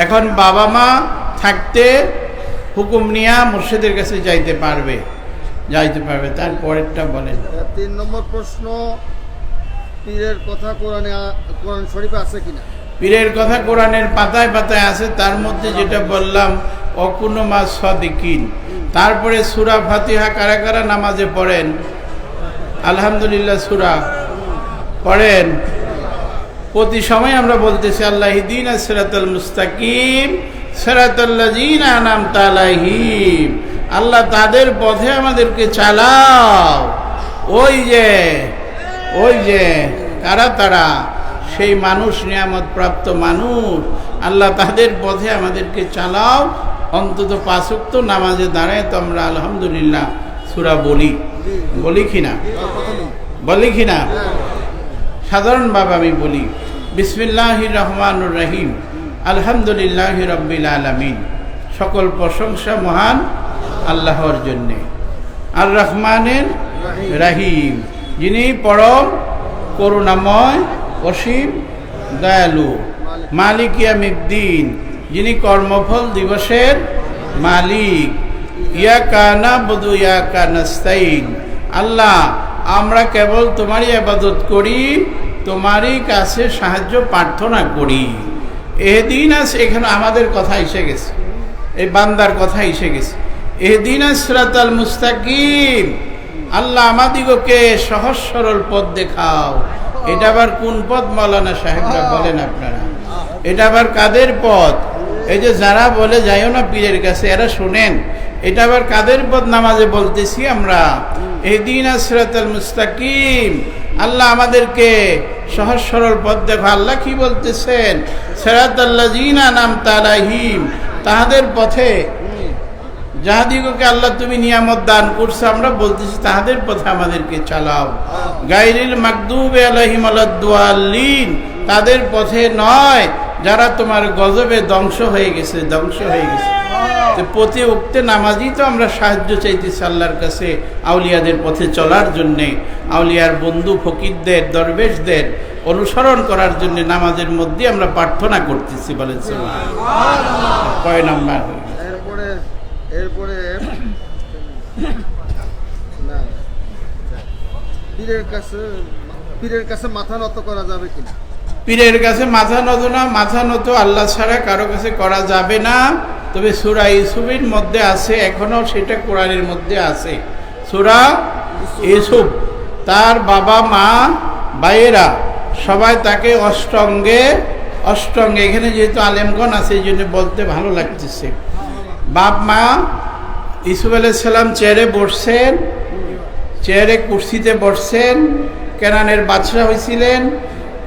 এখন বাবা মা থাকতে হুকুম নিয়া মুর্শিদের কাছে যাইতে পারবে। তারপরেরটা বলেন। 3 নম্বর প্রশ্ন, পীরের কথা কোরআন শরীফে আছে কিনা? পীরের কথা কোরআনের পাতায় পাতায় আছে। তার মধ্যে যেটা বললাম, অকুনো মা সাদিকিন। তারপরে সূরা ফাতিহা কারা কারা নামাজে পড়েন? আলহামদুলিল্লাহ সূরা পড়েন। প্রতি সময় আমরা বলতেছি, আল্লাহ ইহদিনাস সিরাতাল মুস্তাকিম সিরাতাল্লাযিনা আনআমতা আলাইহিম, আল্লাহ তাদের পথে আমাদেরকে চালাও। ওই যে কারা তারা? সেই মানুষ, নিয়ামত প্রাপ্ত মানুষ। আল্লাহ তাদের পথে আমাদেরকে চালাও। অন্তত 5 ওয়াক্ত নামাজে দাঁড়ায় তো আমরা আলহামদুলিল্লাহ সূরা বলি কিনা? বলি কিনা? সাধারণভাবে আমি বলি, বিসমিল্লাহির রহমানির রহিম, আলহামদুলিল্লাহি রাব্বিল আলামিন। সকল প্রশংসা মহান আল্লাহর জন্যে। আর রহমানের রহিম, যিনি পরম করুণাময়, অসীম দয়ালু। মালিক ইয়াউমিদ্দিন, যিনি কর্মফল দিবসের মালিক। ইয়াকা না'বুদু ওয়া ইয়াকা নাস্তাইন, আল্লাহ আমরা কেবল তোমারই ইবাদত করি, তোমারই কাছে সাহায্য প্রার্থনা করি। এদিন আছে, এখানে আমাদের কথা এসে গেছে। এই বান্দার কথা এসে গেছে। ইহদিনাস সিরাতাল মুস্তাকিম, আল্লাহ আমাদিগকে সহজ সরল পথ দেখাও। এটা আবার কোন পথ মাওলানা সাহেবরা বলেন আপনারা? এটা আবার কাদের পথ? এই যে যারা বলে যাইও না পীরের কাছে, এরা শোনেন, এটা আবার কাদের পথ নামাজে বলতেছি আমরা? ইহদিনাস সিরাতাল মুস্তাকিম, আল্লাহ আমাদেরকে সহজ সরল পথ দেখো। আল্লাহ কি বলতেছেন? সিরাতাল্লাযিনা আনআমতা আলাইহিম, তাহাদের পথে যাহাদিগকে আল্লাহ তুমি নিয়ামত দান করছো, আমরা বলতেছি তাহাদের পথে আমাদেরকে চালাও। গায়রিল মাগদুবি আলাইহিম ওয়ালাদ-দাল্লিন, তাদের পথে নয় যারা তোমার গজবে ধ্বংস হয়ে গেছে, ধ্বংস হয়ে গেছে। তো প্রতি উক্তে নামাজি তো আমরা সাহায্য চাইতেছি আল্লাহর কাছে আউলিয়াদের পথে চলার জন্যে, আউলিয়ার বন্ধু ফকিরদের দরবেশদের অনুসরণ করার জন্য নামাজের মধ্যে আমরা প্রার্থনা করতেছি। বলেন সুবহানাল্লাহ। কয় নাম্বার? এরপরে না, পীরের কাছে মাথা নত করা যাবে কিনা? পীরের কাছে মাথা নত না, মাথা নত আল্লাহ ছাড়া কারো কাছে করা যাবে না। তবে সূরা ইউসুফের মধ্যে আছে, এখনো সেটা কোরআনের মধ্যে আছে। সূরা ইউসুফ, তার বাবা মা ভাইয়েরা সবাই তাকে অষ্টঙ্গে, এখানে যেহেতু আলেমগণ আছে এই জন্য বলতে ভালো লাগতেছে। বাপ মা ইউসুফ আলাইহিস সালাম চেয়ারে বসছেন, চেয়ারে কুর্সিতে বসছেন, কেনানের বাদশা হয়েছিলেন,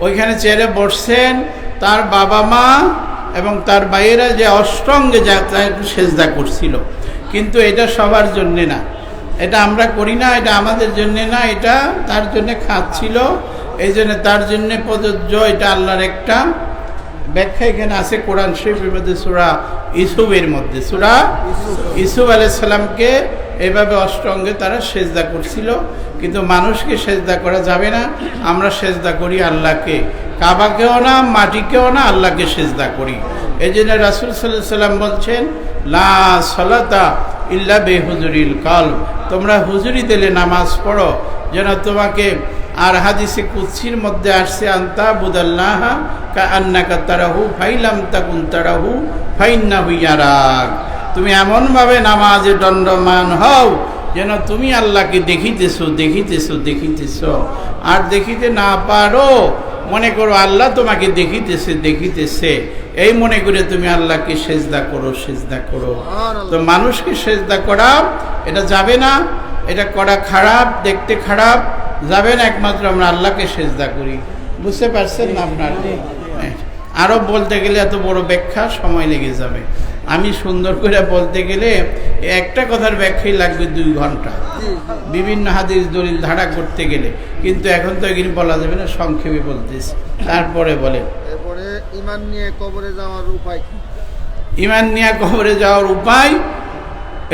ওইখানে চেয়ারে বসছেন। তার বাবা মা এবং তার ভাইয়েরা যে অষ্টঙ্গে যা একটু সেজদা করছিল, কিন্তু এটা সবার জন্যে না, এটা আমরা করি না, এটা আমাদের জন্যে না, এটা তার জন্যে খাচ্ছিল, এই জন্য তার জন্যে প্রযোজ্য। এটা আল্লাহর একটা ব্যাখ্যা এখানে আছে কোরআন শরীফের মধ্যে, সূরা ইউসুফের মধ্যে। সূরা ইউসুফ আলাইহিস সালামকে এইভাবে অষ্টঙ্গে তারা সেজদা করছিল, কিন্তু মানুষকে সেজদা করা যাবে না। আমরা সেজদা করি আল্লাহকে, কাবাকেও না, মাটিকেও না, আল্লাহকে সেজদা করি। এই জন্য রাসূল সাল্লাল্লাহু আলাইহি ওয়াসাল্লাম বলছেন, লা সালাতা ইল্লা বিহুজুরিল কলব, তোমরা হুজুরি দিলে নামাজ পড়ো যেন তোমাকে। আর হাদিসে কুদসির মধ্যে আসছে, আনতা বুদাল্লাহা কাআন্নাকা তারাহু ফাইলাম তাকুন তারাহু ফাইন্নাহু ইয়ারাক, তুমি এমনভাবে নামাজে দণ্ডমান হও যেন তুমি আল্লাহকে দেখিতেছো। আর দেখিতে না পারো, মনে করো আল্লাহ তোমাকে দেখিতেছে, এই মনে করে তুমি আল্লাহকে সেজদা করো। তো মানুষকে সেজদা করা এটা যাবে না, এটা করা খারাপ, দেখতে খারাপ, যাবে না। একমাত্র আমরা আল্লাহকে সেজদা করি। বুঝতে পারছেন না আপনার? আরও বলতে গেলে এত বড় ব্যাখ্যা সময় লেগে যাবে। আমি সুন্দর করে বলতে গেলে একটা কথার ব্যাখ্যাই লাগবে 2 ঘন্টা, বিভিন্ন হাদিস দলিল ধারা করতে গেলে। কিন্তু এখন তো এগুলি বলা যাবে না, সংক্ষেপে বলতেছি। তারপরে বলে, এরপরে ঈমান নিয়ে কবরে যাওয়ার উপায় কি? ঈমান নিয়ে কবরে যাওয়ার উপায়,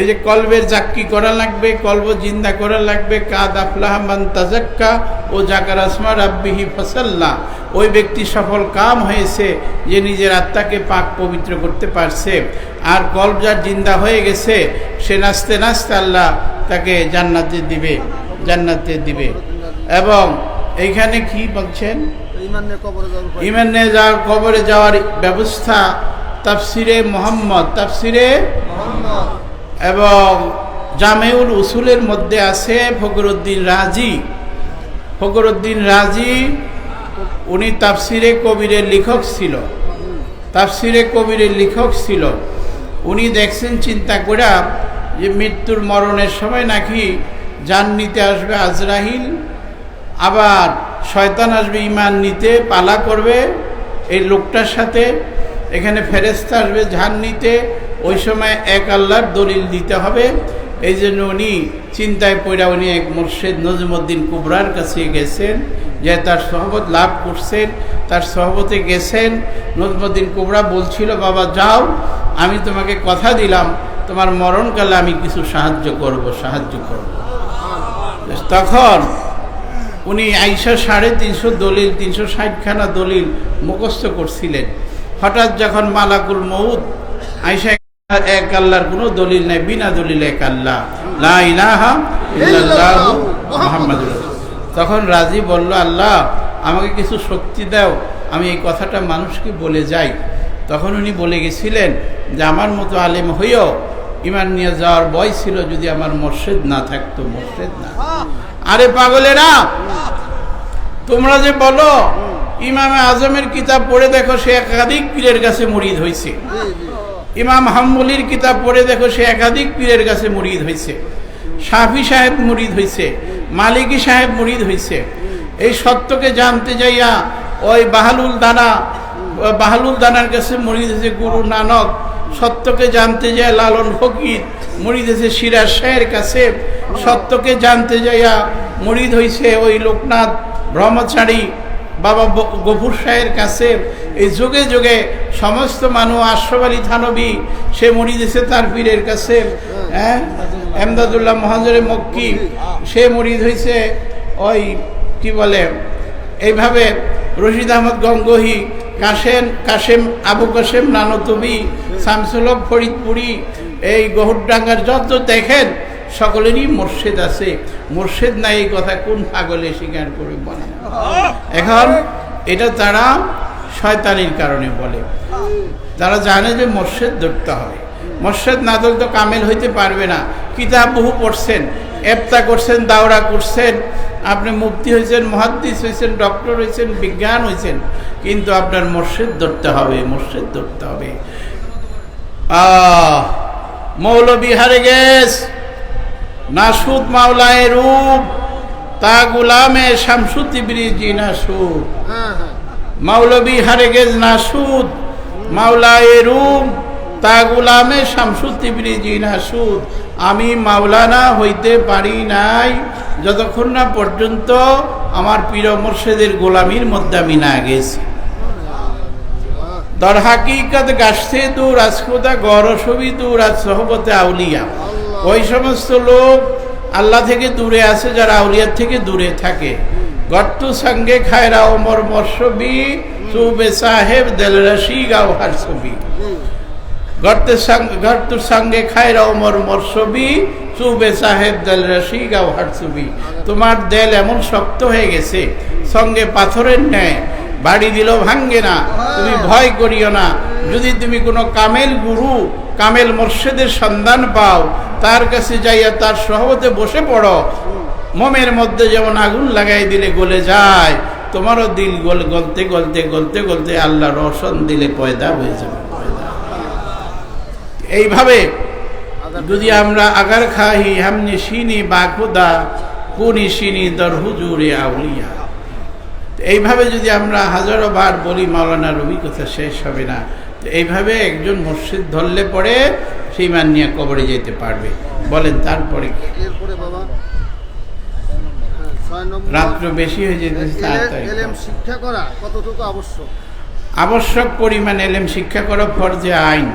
এই যে কলবের জাক্কি করা লাগবে, কলব জিন্দা করা লাগবে। কাদ আফলাহা মান তাযাক্কা ও যাকারা আসমা রাব্বিহি ফাসাল্লা, ওই ব্যক্তি সফল কাম হয়েছে যে নিজের আত্মাকে পাক পবিত্র করতে পারছে। আর কলব যার জিন্দা হয়ে গেছে, সে নাচতে নাচতে আল্লাহ তাকে জান্নাতে দিবে। এবং এইখানে কি বলছেন? ঈমান নিয়ে কবরে যাওয়ার ব্যবস্থা তাফসিরে মুহাম্মদ এবং জামেউল উসুলের মধ্যে আছে। ফখরুদ্দিন রাজি উনি তাফসিরে কবিরের লেখক ছিল। উনি দেখছেন চিন্তা করে যে মৃত্যুর মরণের সময় নাকি জান নিতে আসবে আজরাইল, আবার শয়তান আসবে ঈমান নিতে, পালা করবে এই লোকটার সাথে। এখানে ফেরেশতা আসবে জান নিতে, ওই সময় এক আল্লাহর দলিল দিতে হবে। এই জন্য উনি চিন্তায় পড়া উনি এক মুর্শিদ নজমুদ্দিন কুবরার কাছে গেছেন, যে তার সহবত লাভ করছেন, তার সহবতে গেছেন। নজমুদ্দিন কুবরা বলছিল, বাবা যাও, আমি তোমাকে কথা দিলাম তোমার মরণকালে আমি কিছু সাহায্য করব। তখন উনি আইসা 350 দলিল, 360খানা দলিল মুখস্থ করছিলেন। হঠাৎ যখন মালাকুল মউত আইসা, এক আল্লাহর কোনো দলিল নাই, বিনা দলিল এক আল্লাহ, লা ইলাহা ইল্লাল্লাহু মুহাম্মাদুর রাসূলুল্লাহ। তখন রাজি বলল, আল্লাহ আমাকে কিছু শক্তি দাও, আমি এই কথাটা মানুষকে বলে যাই। তখন উনি বলে গেছিলেন যে আমার মতো আলেম হইও ইমান নিয়ে যাওয়ার বয় ছিল যদি আমার মুর্শিদ না থাকতো, মুর্শিদ না। আরে পাগলেরা, তোমরা যে বলো ইমামে আজমের কিতাব পড়ে দেখো সে একাধিক পীরের কাছে মুরিদ হয়েছে, ইমাম হাম্বলির কিতাব পড়ে দেখো সে একাধিক পীরের কাছে মুরিদ হয়েছে, শাফি সাহেব মুরিদ হয়েছে, মালিকি সাহেব মুরিদ হয়েছে। এই সত্যকে জানতে যাইয়া ওই বাহালুল দানার কাছে মুরিদ হয়েছে গুরু নানক, সত্যকে জানতে যায় লালন ফকির মুরিদ হয়েছে সিরাজ শাহের কাছে, সত্যকে জানতে যাইয়া মুরিদ হয়েছে ওই লোকনাথ ব্রহ্মচারী বাবা গফুর শাহের কাছে। এই যুগে যুগে সমস্ত মানুষ, আশরাফ আলী থানবী সে মুরিদ হয়েছে তার পীরের কাছে, এমদাদুল্লাহ মহাজরে মক্কি সে মুরিদ হয়েছে ওই কি বলে এইভাবে রশিদ আহমদ গঙ্গোহী, কাশেম আবু কাশেম নানতবি, শামসুল হক ফরিদপুরি, এই গহুরডাঙ্গার যত দেখেন সকলেরই মুর্শিদ আছে। মুর্শিদ নাই এই কথা কোন পাগলে স্বীকার করে বলে? এখন এটা তারা শয়তানির কারণে বলে। তারা জানে যে মুর্শিদ ধরতে হবে, মুর্শিদ না ধরলে তো কামেল হইতে পারবে না। কিতাব বহু পড়ছেন, এফতা করছেন, দাওরা করছেন, আপনি মুফতি হয়েছেন, মুহাদ্দিস হয়েছেন, ডক্টর হয়েছেন, বিজ্ঞান হয়েছেন, কিন্তু আপনার মুর্শিদ ধরতে হবে, মুর্শিদ ধরতে হবে। মৌলবী হারে গেছ, নাসুদ মাওলায় রূপ, তা গুলামে শামসুতিবরিজি নাসুদ। মৌলবী হারে গেছ নাসুদ মাওলায় রূপ, তা গুলামে শামসুতিবরিজি নাসুদ। আমি মাওলানা হইতে পারি নাই যতক্ষণ না পর্যন্ত আমার পীর মুর্শিদের গোলামির মধ্যে আমি না গেছি। দর হাকিকত গাছতে দূর আজ খোদা গরসবি দূর আজ সহবতে আউলিয়া। ওই সমস্ত লোক আল্লাহ থেকে দূরে আছে যারা আউলিয়ার থেকে দূরে থাকে। গর্তু সঙ্গে খায়রা ওমর মরসবি সুবে সাহেব দেলরশি গাও হার ছবি। গর্তুর সঙ্গে খায়রা ওমর মরসবি সুবে সাহেব দেলরশি গাও হার ছবি। তোমার দেল এমন শক্ত হয়ে গেছে, সঙ্গে পাথরের ন্যায়, বাড়ি দিলেও ভাঙ্গে না, তুমি ভয় করিও না। যদি তুমি কোনো কামেল গুরু, কামেল মুর্শিদের সন্ধান পাও, তার কাছে যাইয়া তার সহবতে বসে পড়ো। মোমের মধ্যে যেমন আগুন লাগাই দিলে গলে যায়, তোমারও দিল গলতে গলতে গলতে গলতে আল্লাহ রোশন দিলে পয়দা হয়ে যাবে। এইভাবে যদি আমরা আগার খাহি হামনি শিনি বা খুদা কুনি শিনি দর হুজুরে আউলিয়া, এইভাবে যদি আমরা হাজারো বার বলি মাওলানা রবি কথা শেষ হবে না। এইভাবে একজন মুর্শিদ ধরলে পরে সেই মান নিয়ে কবরে যেতে পারবে। বলেন তারপরে এরপরে বাবা 6 নম্বর, রাত্র বেশি হয়ে যেতেছে, তাড়াতাড়ি এলেম শিক্ষা করা কতটুকু আবশ্যক? আবশ্যক পরিমাণ এলেম শিক্ষা করা ফরজে আইন।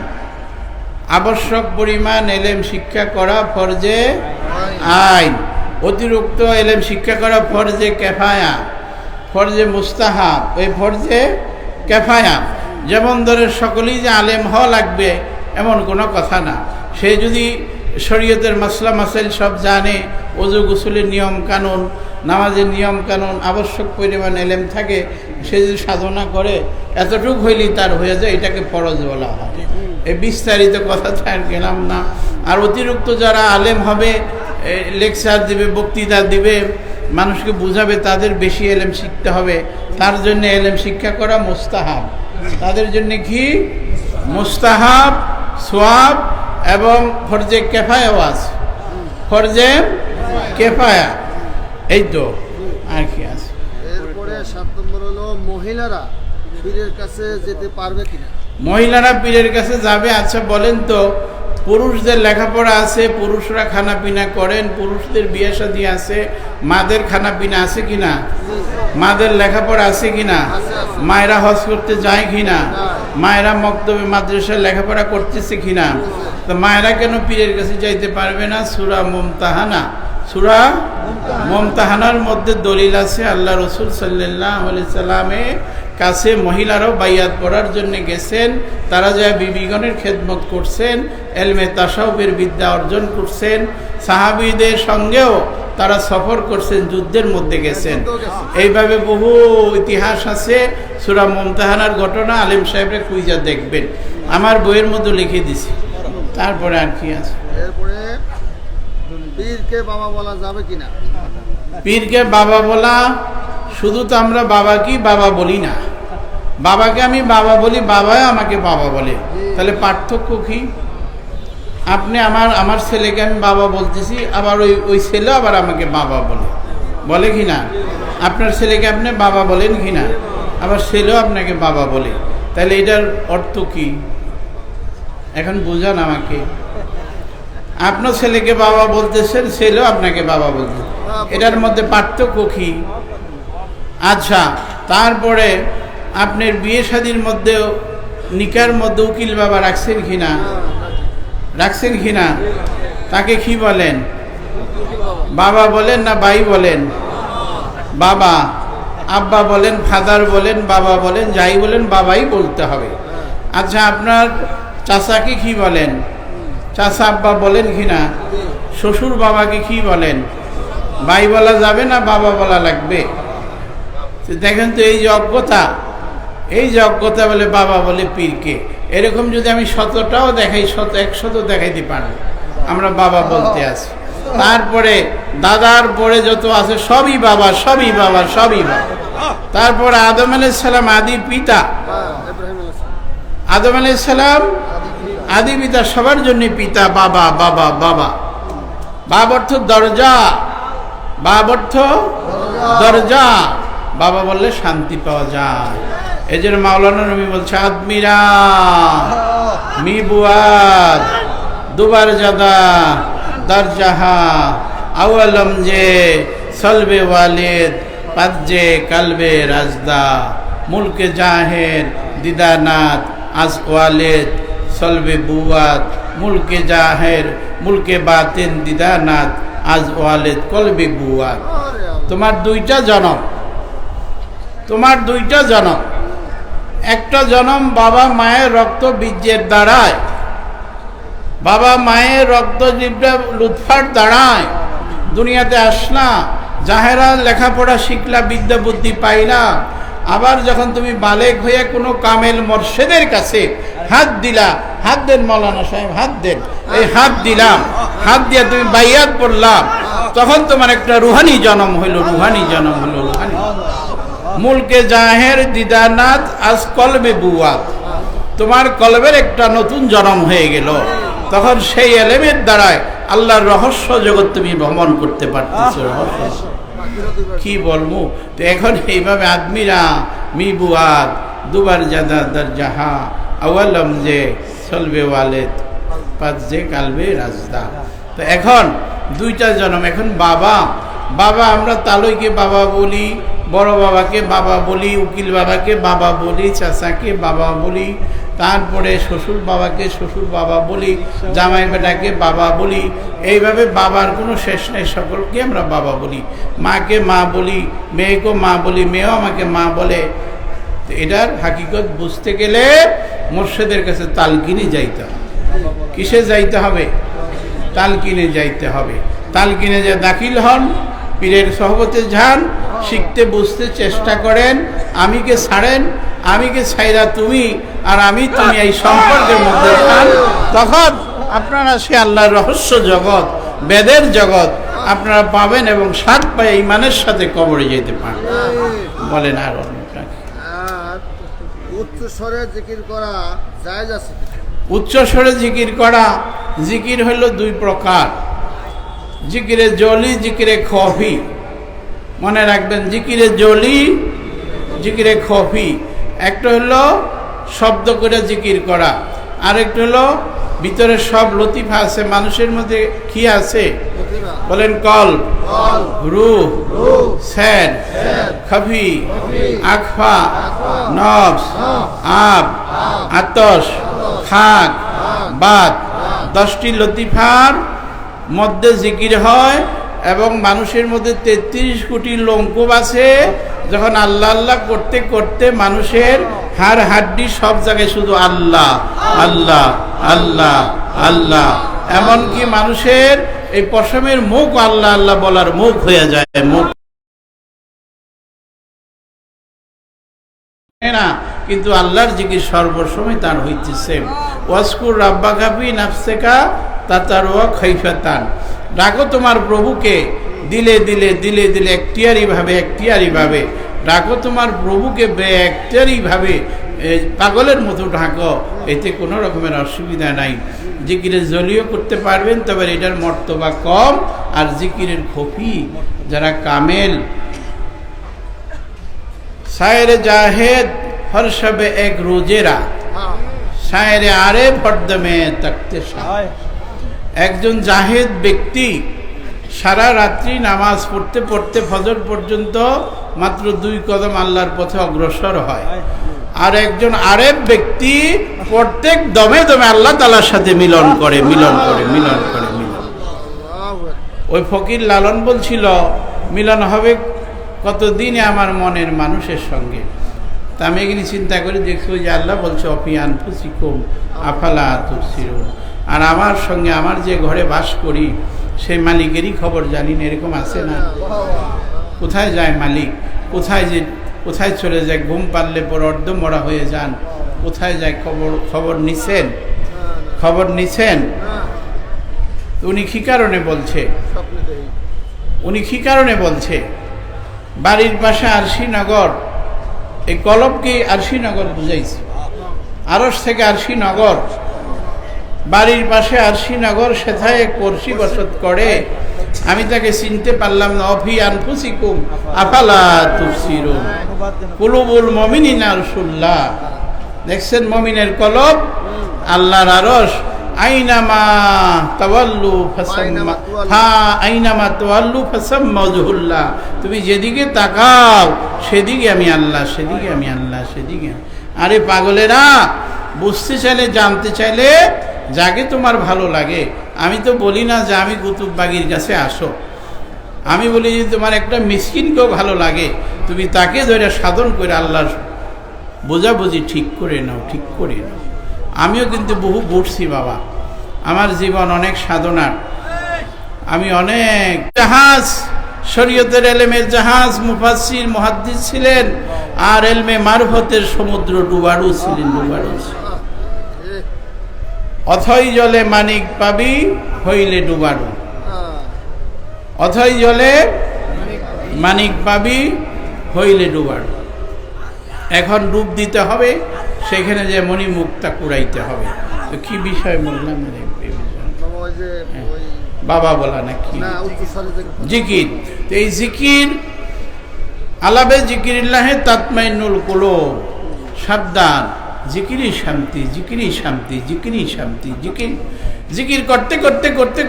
আবশ্যক পরিমাণ এলেম শিক্ষা করা ফরজে আইন। অতিরিক্ত এলেম শিক্ষা করা ফরজে কেফায়া, ফরজে মুস্তাহাব, ওই ফরজে কেফায়া। যেমন ধরে সকলেই যে আলেম হওয়া লাগবে এমন কোনো কথা না। সে যদি শরীয়তের মাসলা মাসাইল সব জানে, ওযু গোসলের নিয়ম কানুন, নামাজের নিয়ম কানুন, আবশ্যক পরিমাণ এলেম থাকে, সে যদি সাধনা করে এতটুকু হইলেই তার হয়ে যায়, এটাকে ফরজ বলা হয়। এই বিস্তারিত কথা আর গেলাম না। আর অতিরিক্ত যারা আলেম হবে, লেকচার দিবে, বক্তৃতা দিবে, মানুষকে বুঝাবে, তাদের বেশি এলেম শিখতে হবে। তার জন্য এলেম শিক্ষা করা মুস্তাহাব। তাদের জন্য কি মুস্তাহাব, সোয়াব এবং ফরজে কেফায়াও আছে। ফরজে কেফায়া, এই তো আর কি আছে। এরপরে 7 নম্বর হলো মহিলারা পীরের কাছে যেতে পারবে কিনা? মহিলারা পীরের কাছে যাবে। আচ্ছা বলেন তো, পুরুষদের লেখাপড়া আছে, পুরুষরা খানা পিনা করেন, পুরুষদের বিয়ে শাদী আছে, মাদের খানা পিনা আছে কিনা? মাদের লেখাপড়া আছে কিনা? মায়েরা হজ করতে যায় কিনা? মায়েরা মক্তবে মাদ্রাসায় লেখাপড়া করতেছে কিনা? তো মায়েরা কেন পীরের কাছে যাইতে পারবে না? সূরা মুমতাহানা, সূরা মুমতাহানার মধ্যে দলিল আছে। আল্লাহ রসুল সাল্লাল্লাহু আলাইহি সাল্লামের কাছে মহিলারাও বাইয়াত পড়ার জন্য গেছেন। তারা যা বিবিগণের খেদমত করছেন, এলমে তাসাউফের বিদ্যা অর্জন করছেন। সাহাবীদের সঙ্গেও তারা সফর করছেন, যুদ্ধের মধ্যে গেছেন। এইভাবে বহু ইতিহাস আছে। সূরা মুমতাহানার ঘটনা আলেম সাহেবরা খুঁজা দেখবেন, আমার বইয়ের মধ্যে লিখে দিছি। তারপরে আর কি আছে? এরপরে পীরকে বাবা বলা যাবে কিনা? পীরকে বাবা বলা, শুধু তো আমরা বাবা কি বাবা বলি না, বাবাকে আমি বাবা বলি, বাবাই আমাকে বাবা বলে। তাহলে পার্থক্য কি? আপনি আমার ছেলেকে আমি বাবা বলতেছি, আবার ওই ছেলে আবার আমাকে বাবা বলে কি না? আপনার ছেলেকে আপনি বাবা বলেন কি না? আবার ছেলেও আপনাকে বাবা বলে। তাহলে এটার অর্থ কি এখন বুঝান আমাকে। আপনার ছেলেকে বাবা বলতেছেন, ছেলেও আপনাকে বাবা বলছে, এটার মধ্যে পার্থক্য কি? আচ্ছা, তারপরে আপনার বিয়ে শাদীর মধ্যে নিকার মধ্যে উকিল বাবা রাখছেন কিনা? রাখছেন কিনা? তাকে কি বলেন? বাবা বলেন না ভাই বলেন? বাবা। আব্বা বলেন, ফাদার বলেন, বাবা বলেন, যাই বলেন বাবাই বলতে হবে। আচ্ছা, আপনার চাচাকে কি বলেন? চাচা আব্বা বলেন কিনা? শ্বশুর বাবাকে কি বলেন? ভাই বলা যাবে না বাবা বলা লাগবে? দেখেন তো এই যে অজ্ঞতা, এই যে অজ্ঞতা বলে বাবা বলে পীরকে। এরকম যদি আমি 100টাও দেখাই, 100 দেখাইতে পারি আমরা বাবা বলতে আছি। তারপরে দাদার পরে যত আছে সবই বাবা, সবই বাবা, সবই বাবা। তারপরে আদম আলাইহিস সালাম আদি পিতা, আদম আলাইহিস সালাম আদি পিতা, সবার জন্য পিতা, বাবা বাবা বাবা। বাব অর্থ দরজা, বাব অর্থ দরজা। বাবা বললে শান্তি পাওয়া যায়। এই জন্য মাওলানা রুমি বলছে, আদমিরা মি বুয়াদ দুবার জাদা দরজাহা আওয়ালম যে সলবে ওয়ালিদ পাজ্জে কালবে রাজদা মুলকে জাহের দিদানাত আজ ওয়ালিদ সলবে বুয়াদ মুলকে জাহের মুলকে বাতিন দিদানাত আজ ওয়ালিদ কলবে বুয়াদ। তোমার দুইটা জনম, তোমার দুইটা জনম। একটা জনম বাবা মায়ের রক্ত বীর্যের দ্বারায়, বাবা মায়ের রক্ত জিব্রা লুৎফার দ্বারায় দুনিয়াতে আসলা, জাহেরা লেখাপড়া শিখলা, বিদ্যা বুদ্ধি পাইলা। আবার যখন তুমি বালেগ হয়ে কোনো কামেল মোর্শেদের কাছে হাত দিলা, হাত দেন মৌলানা সাহেব, হাত দেন, এই হাত দিলাম, হাত দিয়ে তুমি বাইয়াত পড়লাম, তখন তোমার একটা রুহানি জন্ম হইল, রুহানি জন্ম হইল, রুহানি। মুলকে জাহের দিদানাত আজ কলবে বুয়াত, তোমার কলবের একটা নতুন জন্ম হয়ে গেল। তখন সেই এলেমের দ্বারায় আল্লাহর রহস্য জগৎ তুমি ভ্রমণ করতে পারতেছো। কি বলবো? তো এখন এইভাবে আদমিরা মি বুয়াদ দুবার জাদা দরজাহা আওয়ালম যে সলবে ওয়ালেদ পাজ্জে কালবে রাজদা। তো এখন দুইটা জন্ম। এখন বাবা, বাবা আমরা তালইকে বাবা বলি, বড় বাবাকে বাবা বলি, উকিল বাবাকে বাবা বলি, চাচাকে বাবা বলি, তারপরে শ্বশুর বাবাকে শ্বশুর বাবা বলি, জামাই বেটাকে বাবা বলি। এইভাবে বাবার কোনো শেষ নেই, সকলকে আমরা বাবা বলি। মাকে মা বলি, মেয়েকেও মা বলি, মেয়েও আমাকে মা বলে। তো এটার হাকিকত বুঝতে গেলে মোর্শেদের কাছে তালকিনে যাইতে হবে। কিসে যাইতে হবে? তালকিনে যাইতে হবে। তালকিনে যে দাখিল হন, পীরের সহবতে যান, শিখতে বুঝতে চেষ্টা করেন, আমিকে ছাড়েন, আমিকে ছাইরা তুমি আর আমি তুমি এই সম্পর্কের মধ্যে যান, তখন আপনারা সে আল্লাহর রহস্য জগৎ, বেদের জগৎ আপনারা পাবেন এবং 7 পায়ে ইমানের সাথে কবরে যেতে পারেন। বলেন আর অন্যটা কি? আর উচ্চ স্বরে জিকির করা জায়েজ আছে? উচ্চ স্বরে জিকির করা, জিকির হইল 2 প্রকার, জিকিরে জলি, জিকিরে খফি। মনে রাখবেন, জিকিরে জলি, জিকিরে খফি। একটা হলো শব্দ করে জিকির করা, আরেকটা হলো ভিতরে সব লতিফা আছে। মানুষের মধ্যে কি আছে বলেন? কল, রূহ, সের, খফি, আখফা, নফস, আব, আতশ, খাক, বাত, 10টি লতিফার মধ্যে জিকির হয়। এবং মানুষের মধ্যে 33 কোটি লোমকূপ আছে। যখন আল্লাহ আল্লাহ করতে করতে মানুষের হাড় হাড্ডি সব জায়গায় শুধু আল্লাহ আল্লাহ আল্লাহ আল্লাহ। এমনকি মানুষের এই পশমের মুখ আল্লাহ আল্লাহ বলার মুখ হয়ে যায়, মুখ না, কিন্তু আল্লাহর জিকির সর্বসময় তার হইতেছে। ওয়াসকুর রাব্বাকা ফি নাফসিকা তাতারওয়া খাইফাতান, ডাকো তোমার প্রভুকে দিলে দিলে দিলে দিলে একটিয়ারি ভাবে ডাকো তোমার প্রভুকে একটিয়ারি ভাবে, পাগলের মতো ডাকো, এতে কোনো রকমের অসুবিধা নাই। জিকিরে জলিও করতে পারবেন, তবে এটার মর্তবা কম। আর জিকিরের খফি যারা কামেল, শায়েরে জাহেদ হর শবে এক রোজেরা, শায়েরে আরে ফর্দমে তখতে শাহ। একজন জাহেদ ব্যক্তি সারা রাত্রি নামাজ পড়তে পড়তে ফজর পর্যন্ত মাত্র 2 কদম আল্লাহর পথে অগ্রসর হয়। আর একজন আরেব ব্যক্তি প্রত্যেক দমে দমে আল্লাহ তাআলার সাথে মিলন করে। ওই ফকির লালন বলছিল, মিলন হবে কতদিনে আমার মনের মানুষের সঙ্গে। তা আমি এখানে চিন্তা করে দেখছি যে আল্লাহ বলছে অফি আনফুসিকুম আফালা তুবসিরুন, আর আমার সঙ্গে আমার যে ঘরে বাস করি সেই মালিকেরই খবর জানি না, এরকম আছে না? কোথায় যায় মালিক, কোথায় চলে যায়, ঘুম পারলে পর অর্ধমরা হয়ে যান, কোথায় যায় খবর নিছেন? উনি কি কারণে বলছে বাড়ির পাশে আরশিনগর, এই কলবকে আরশিনগর বুঝাইছে, আরশ থেকে আরশিনগর, বাড়ির পাশে আরশিনগর, সেথায় এক পড়শি বসত করে, আমি তাকে চিনতে পারলাম না। অফি আনফুসিকুম আফালা তুবসিরুন কুলুবুল মুমিনিনা রাসূলুল্লাহ, দেখছেন মুমিনের কলব আল্লাহর আরশ, আইনামা তাওয়াল্লু ফাসাম্মা ওয়াজহুল্লাহ, তুমি যেদিকে তাকাও সেদিকে আমি আল্লাহ, সেদিকে। আরে পাগলেরা, বুঝতে চাইলে জানতে চাইলে যাকে তোমার ভালো লাগে, আমি তো বলি না যে আমি কুতুববাগীর কাছে আসো, আমি বলি যে তোমার একটা মিসকিনকেও ভালো লাগে, তুমি তাকে ধরে সাধন করে আল্লাহর বোঝাবুঝি ঠিক করে নাও। আমিও কিন্তু বহু ঘুরছি বাবা, আমার জীবন অনেক সাধনার, আমি অনেক জাহাজ, শরীয়তের এলেমের জাহাজ, মুফাসসির মুহাদ্দিস ছিলেন, আর এলমে মারফতের সমুদ্র ডুবাড়ু ছিলেন। অথই জলে মানিক পাবি হইলে ডুবাড়ু, অথই জলে মানিক পাবি হইলে ডুবাড়ু। এখন ডুব দিতে হবে, সেখানে যে মণি মুক্তা কুড়াইতে হবে। তো কি বিষয় বললাম বাবা বলা নাকি জিকির? তো এই জিকির আলাবে জিকিরিল্লাহে তাতমাইনুল কুলুব, সাবধান, জিকিরই শান্তি। জিকির করতে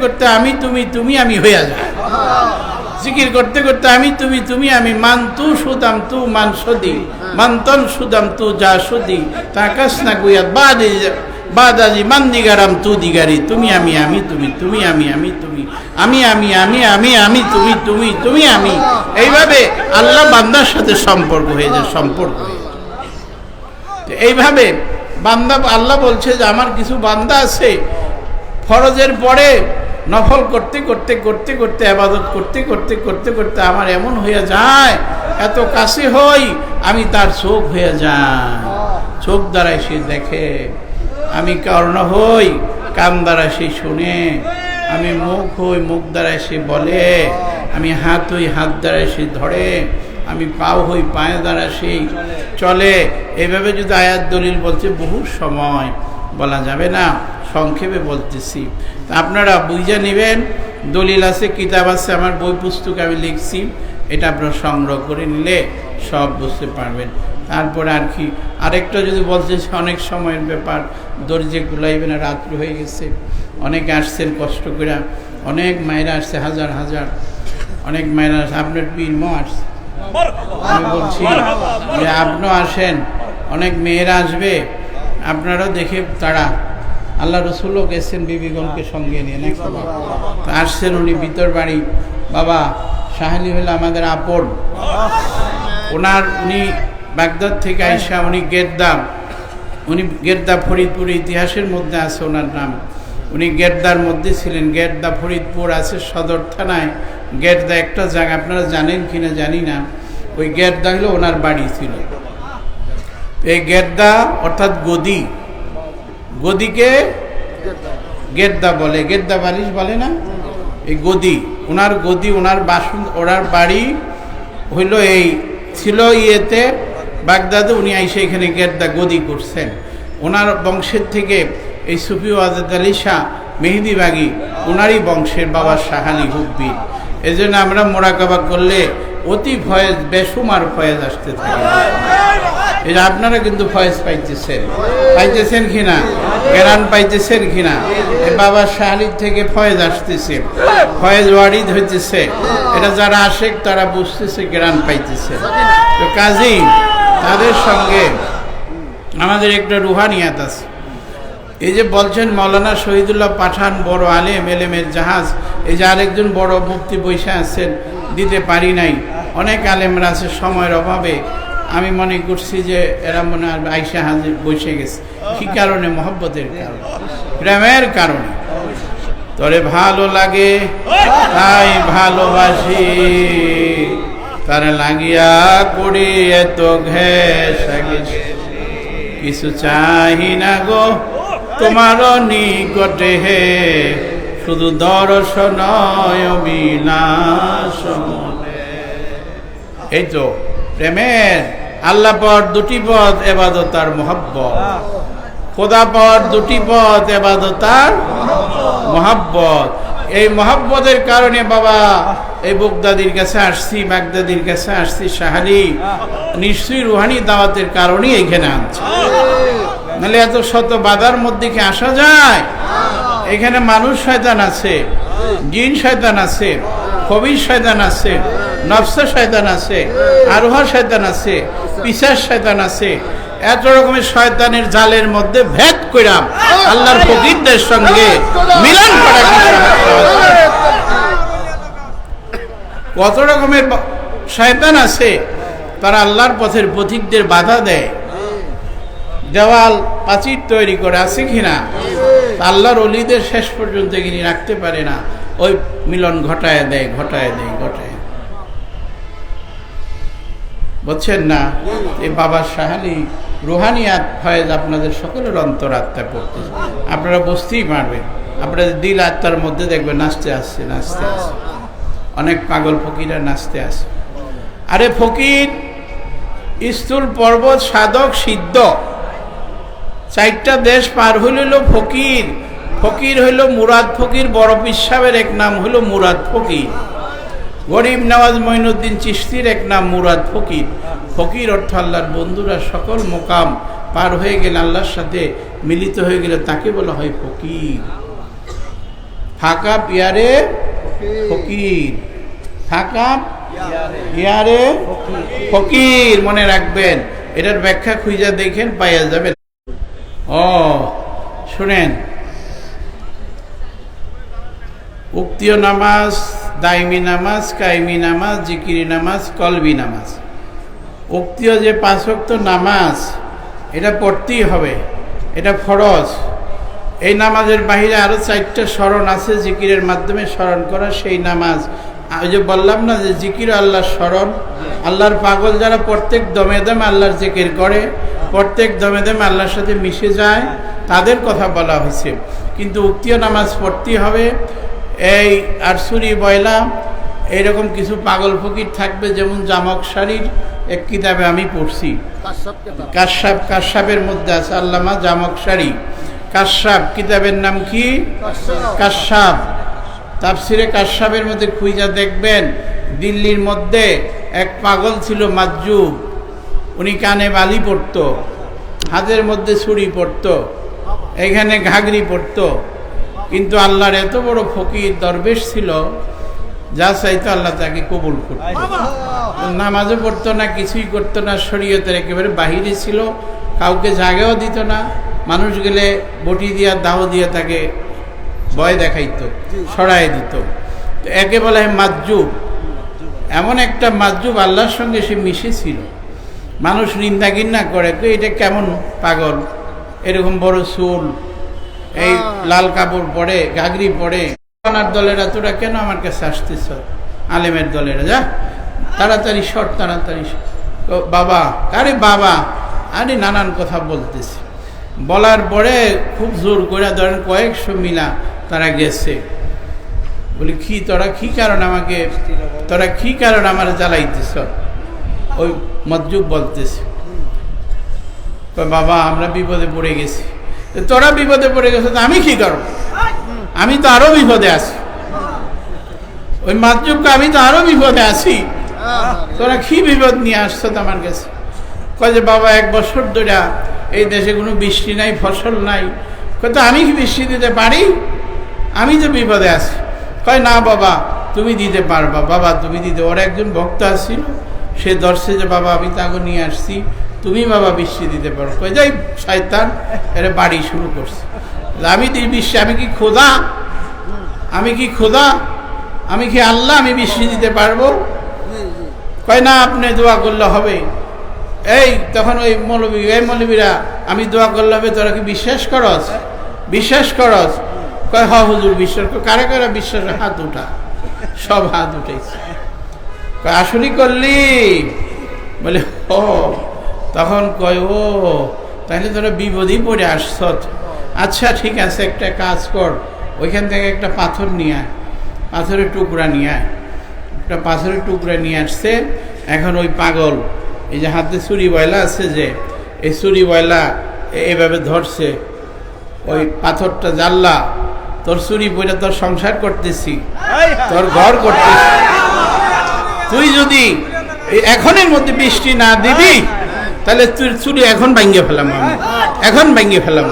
করতে আমি তুমি আমি হয়ে যায়। জিকির করতে করতে আমি তুমি আমি, মান তু সুদাম তু মান সদি, মান্তন সুদাম তু যা সদি, তাকাস না গুয়াত বাদাজি মান দিগারাম তু দিগারি, তুমি আমি তুমি আমি, তুমি আমি। এইভাবে আল্লাহ বান্দার সাথে সম্পর্ক হয়ে যায়। এইভাবে বান্দা, আল্লাহ বলছে যে আমার কিছু বান্দা আছে ফরজের পরে নফল করতে ইবাদত করতে আমার এমন হয়ে যায়, এত কাছে হই আমি তার চোখ হয়ে যাই, চোখ দ্বারাই সে দেখে, আমি কর্ণ হই কান দ্বারা সে শুনে, আমি মুখ হই মুখ দ্বারাই সে বলে, আমি হাত হই হাত দ্বারাই সে ধরে, আমি পাও হই পায়ের দ্বারা সেই চলে। এইভাবে যদি আয়াত দলিল বলছে বহু সময় বলা যাবে না, সংক্ষেপে বলতেছি। আপনারা বুঝে নেবেন, দলিল আছে, কিতাব আছে, আমার বই পুস্তক আমি লিখছি, এটা আপনারা সংগ্রহ করে নিলে সব বুঝতে পারবেন। তারপরে আর কি আরেকটা যদি বলতে, অনেক সময়ের ব্যাপার, দরজে গুলাইবে না, রাত্রি হয়ে গেছে, অনেকে আসছেন কষ্ট করে, অনেক মায়েরা আসছে, হাজার অনেক মায়েরা আসছে, আপনার পীরমও আসছে, আমি বলছি যে আপনিও আসেন, অনেক মেয়েরা আসবে, আপনারাও দেখে তারা, আল্লাহ রসুলও গেছেন বিবিগণকে সঙ্গে নিয়ে, আসছেন উনি ভিতর বাড়ি, বাবা শাহালি হলে আমাদের আপন, উনি বাগদাদ থেকে আইসা, উনি গেদ্দা ফরিদপুর ইতিহাসের মধ্যে আছে ওনার নাম, উনি গেরদার মধ্যে ছিলেন। গেরদা ফরিদপুর আছে সদর থানায়। গেরদা একটা জায়গা, আপনারা জানেন কিনা জানি না। ওই গেরদা হলো ওনার বাড়ি ছিল। এই গেরদা অর্থাৎ গদি, গদিকে গেরদা বলে, গেরদা বালিশ বলে না, এই গদি, ওনার গদি, ওনার বাসন, ওনার বাড়ি হইল এই ছিল ইয়েতে বাগদাদে। উনি আইসে এখানে গেরদা গদি করছেন। ওনার বংশের থেকে এই সুফি ওয়াজেদ আলী শাহ মেহেদিবাগী, ওনারই বংশের বাবা শাহ আলী হুব্বি। এই জন্য আমরা মোরাকাবা করলে অতি ফয়েজ, বেসুমার ফয়েজ আসতে থাকে। এটা আপনারা কিন্তু ফয়েজ পাইতেছেন কিনা, জ্ঞান পাইতেছেন কিনা? এই বাবা শাহ আলীর থেকে ফয়েজ আসতেছে, ফয়েজ ওয়ারিদ হইতেছে। এটা যারা আসে তারা বুঝতেছে, জ্ঞান পাইতেছে। তো কাজী তাদের সঙ্গে আমাদের একটা রুহানিয়াত আছে। এই যে বলছেন মৌলানা শহীদুল্লাহ পাঠান বড় আলেম, এলেমের জাহাজ, এই যে আরেকজন বড় মুফতি বৈশা আছেন, দিতে পারি নাই। অনেক আলেমরা আছে, সময়ের অভাবে আমি মনে করছি যে এরা মনে হয় আইসা হাজির বসে গেছে। কি কারণে? মহব্বতের কারণে, প্রেমের কারণে। তোরে ভালো লাগে তাই ভালোবাসি, তার লাগিয়া করি এত ঘেঁষা গেছি, কিছু চাহি না গো তোমার নিকটে হে, শুধু দর্শন অবিনাশ মনে। এই তো প্রেমের আল্লাহ পথ দুটি পথ, এবাদত আর মহব্বত। খোদা পথ দুটি পথ, এবাদত আর মহব্বত। এই মহব্বতের কারণে বাবা এই বগদাদির কাছে আসছি, বাগদাদির কাছে আসছি। শাহ আলী নিশ্চয়ই রুহানি দাওয়াতের কারণেই এখানে আনছে, নাহলে এত শত বাধার মধ্যে কি আসা যায়? এখানে মানুষ শয়তান আছে, জিন শয়তান আছে, খবির শয়তান আছে, নফস শয়তান আছে, আরোহা শয়তান আছে, পিশাচ শয়তান আছে। এত রকমের শয়তানের জালের মধ্যে ভেদ কইরাম আল্লাহর ফকিরদের সঙ্গে মিলন করা। কত রকমের শয়তান আছে, তারা আল্লাহর পথের পথিকদের বাধা দেয়, দেওয়াল প্রাচীর তৈরি করে, আছে কিনা? আল্লাহর ওলিদের শেষ পর্যন্ত তিনি রাখতে পারে না, ওই মিলন ঘটায় দেয়। বুঝছেন না? এই বাবা শাহ আলী রুহানিয়াত ফয়েজ আপনাদের সকলের অন্তরাত্মায় পড়তে, আপনারা বুঝতেই পারবেন। আপনাদের দিল আত্মার মধ্যে দেখবেন নাচতে আসছে। অনেক পাগল ফকিরা নাচতে আসে। আরে ফকির স্থূল পর্বত, সাধক, সিদ্ধ, চারটা দেশ পার হইল ফকির। ফকির হইল মুরাদ ফকির। বড় পীর সাহেবের এক নাম হইল মুরাদ ফকির। গরিব নওয়াজ মঈনুদ্দিন চিশতির এক নাম মুরাদ ফকির। ফকির অর্থ আল্লাহর বন্ধুরা সকল মোকাম পার হয়ে গেলে, আল্লাহর সাথে মিলিত হয়ে গেলে তাকে বলা হয় ফকির। ফাঁকা পিয়ারে ফকির, ফাঁকা পিয়ারে ফকির, মনে রাখবেন। এটার ব্যাখ্যা খুঁজে দেখেন, পাইয়া যাবেন। শুনেন, উক্তিয় নামাজ, দাইমি নামাজ, কায়েমি নামাজ, জিকিরি নামাজ, কলবি নামাজ। উক্তিয় যে 5 ওয়াক্ত নামাজ, এটা পড়তেই হবে, এটা ফরজ। এই নামাজের বাহিরে আরো 4টা স্মরণ আছে, জিকিরের মাধ্যমে স্মরণ করা সেই নামাজ। ওই যে বললাম না যে জিকির আল্লাহর স্মরণ। আল্লাহর পাগল যারা প্রত্যেক দমে দমে আল্লাহর জিকির করে, প্রত্যেক দমে দমে আল্লাহর সাথে মিশে যায়, তাদের কথা বলা হয়েছে। কিন্তু উক্তিয় নামাজ পড়তেই হবে। এই আরসুরি বয়লা এইরকম কিছু পাগল ফকির থাকবে, যেমন জামক শাড়ির এক কিতাবে আমি পড়ছি, কাশ্যপের মধ্যে আছে আল্লামা জামক শাড়ি। কাশ্যপ কিতাবের নাম কি? কাশ্যপ। তাফসিরে কাশ্যপের মধ্যে খুঁজা দেখবেন, দিল্লির মধ্যে এক পাগল ছিল মাজুব। উনি কানে বালি পড়তো, হাতের মধ্যে ছুরি পড়তো, এখানে ঘাগরি পড়তো। কিন্তু আল্লাহর এত বড় ফকির দরবেশ ছিল, যা চাইতো আল্লাহ তাকে কবুল করত। নামাজও পড়তো না, কিছুই করতো না, শরীয়তের একেবারে বাহিরে ছিল, কাউকে জায়গাও দিত না। মানুষ গেলে বটি দিয়া দাও দিয়ে তাকে ভয় দেখাইতো, সরাই দিত। তো একে বলা হয় মাজুব। এমন একটা মাজুব, আল্লাহর সঙ্গে সে মিশেছিল। মানুষ নিন্দা ঘিন্না করে, তো এটা কেমন পাগল, এরকম বড় চুল, এই লাল কাপড় পরে, গাগরি পরে। ওনার দলেরা তোরা কেন আমার কাছে আসতেছ? আলেমের দলেরা, যা তাড়াতাড়ি সর, তাড়াতাড়ি সর। তো বাবা, আরে বাবা, আরে নানান কথা বলতেছে। বলার পরে খুব জোর করে ধরেন কয়েকশো মিলা তারা গেছে। বলি কি তোরা কি কারণ আমার জ্বালাইতেছ? ওই মজ্জুব বলতেছে, বাবা আমরা বিপদে পড়ে গেছি। তোরা বিপদে পড়ে গেছো তো আমি কি করব? আমি তো আরো বিপদে আছি। ওই মজ্জুবকে, আমি তো আরো বিপদে আছি, তোরা কি বিপদ নিয়ে আসছো আমার কাছে? কয় যে বাবা 1 বছর ধরে এই দেশে কোনো বৃষ্টি নাই, ফসল নাই। কয় তো আমি কি বৃষ্টি দিতে পারি? আমি তো বিপদে আছি। কয় না বাবা তুমি দিতে পারবা, বাবা তুমি দিতে। ওর একজন ভক্ত আসছিল, সে ধরছে যে বাবা আমি তাকে নিয়ে আসছি, তুমি বাবা বৃষ্টি দিতে পারো। কয় যাই শয়তান, এরা বাড়ি শুরু করছে। আমি বৃষ্টি, আমি কি খোদা? আমি কি খোদা? আমি কি আল্লাহ? আমি বৃষ্টি দিতে পারবো? কয় না আপনি দোয়া করলে হবে। এই তখন ওই মৌলবীরা, আমি দোয়া করলে হবে, তোরা কি বিশ্বাস করস? বিশ্বাস করস? কয় হ হুজুর বিশ্বাস। কারা কারা বিশ্বাস? হাত উঠা। সব হাত উঠেছে। কয় আসলেই করলি? বলে ও। তখন কয় ও তাহলে তোরা বিপদেই পড়ে আসছ। আচ্ছা ঠিক আছে, একটা কাজ কর, ওইখান থেকে একটা পাথর নিয়ে আয়, পাথরের টুকরা নিয়ে আয়। একটা পাথরের টুকরা নিয়ে আসছে। এখন ওই পাগল, এই যে হাতে ছুরি বয়লা আছে, যে এই ছুরি বয়লা এভাবে ধরছে। ওই পাথরটা জানলা, তোর ছুরি বইটা তোর সংসার করতেছি, তোর ঘর করতেছি। তুই যদি এখনের মধ্যে বৃষ্টি না দিবি তাহলে তুই চুরি এখন ভাঙ্গে ফেলাম, আমি এখন ভাঙ্গে ফেলাম।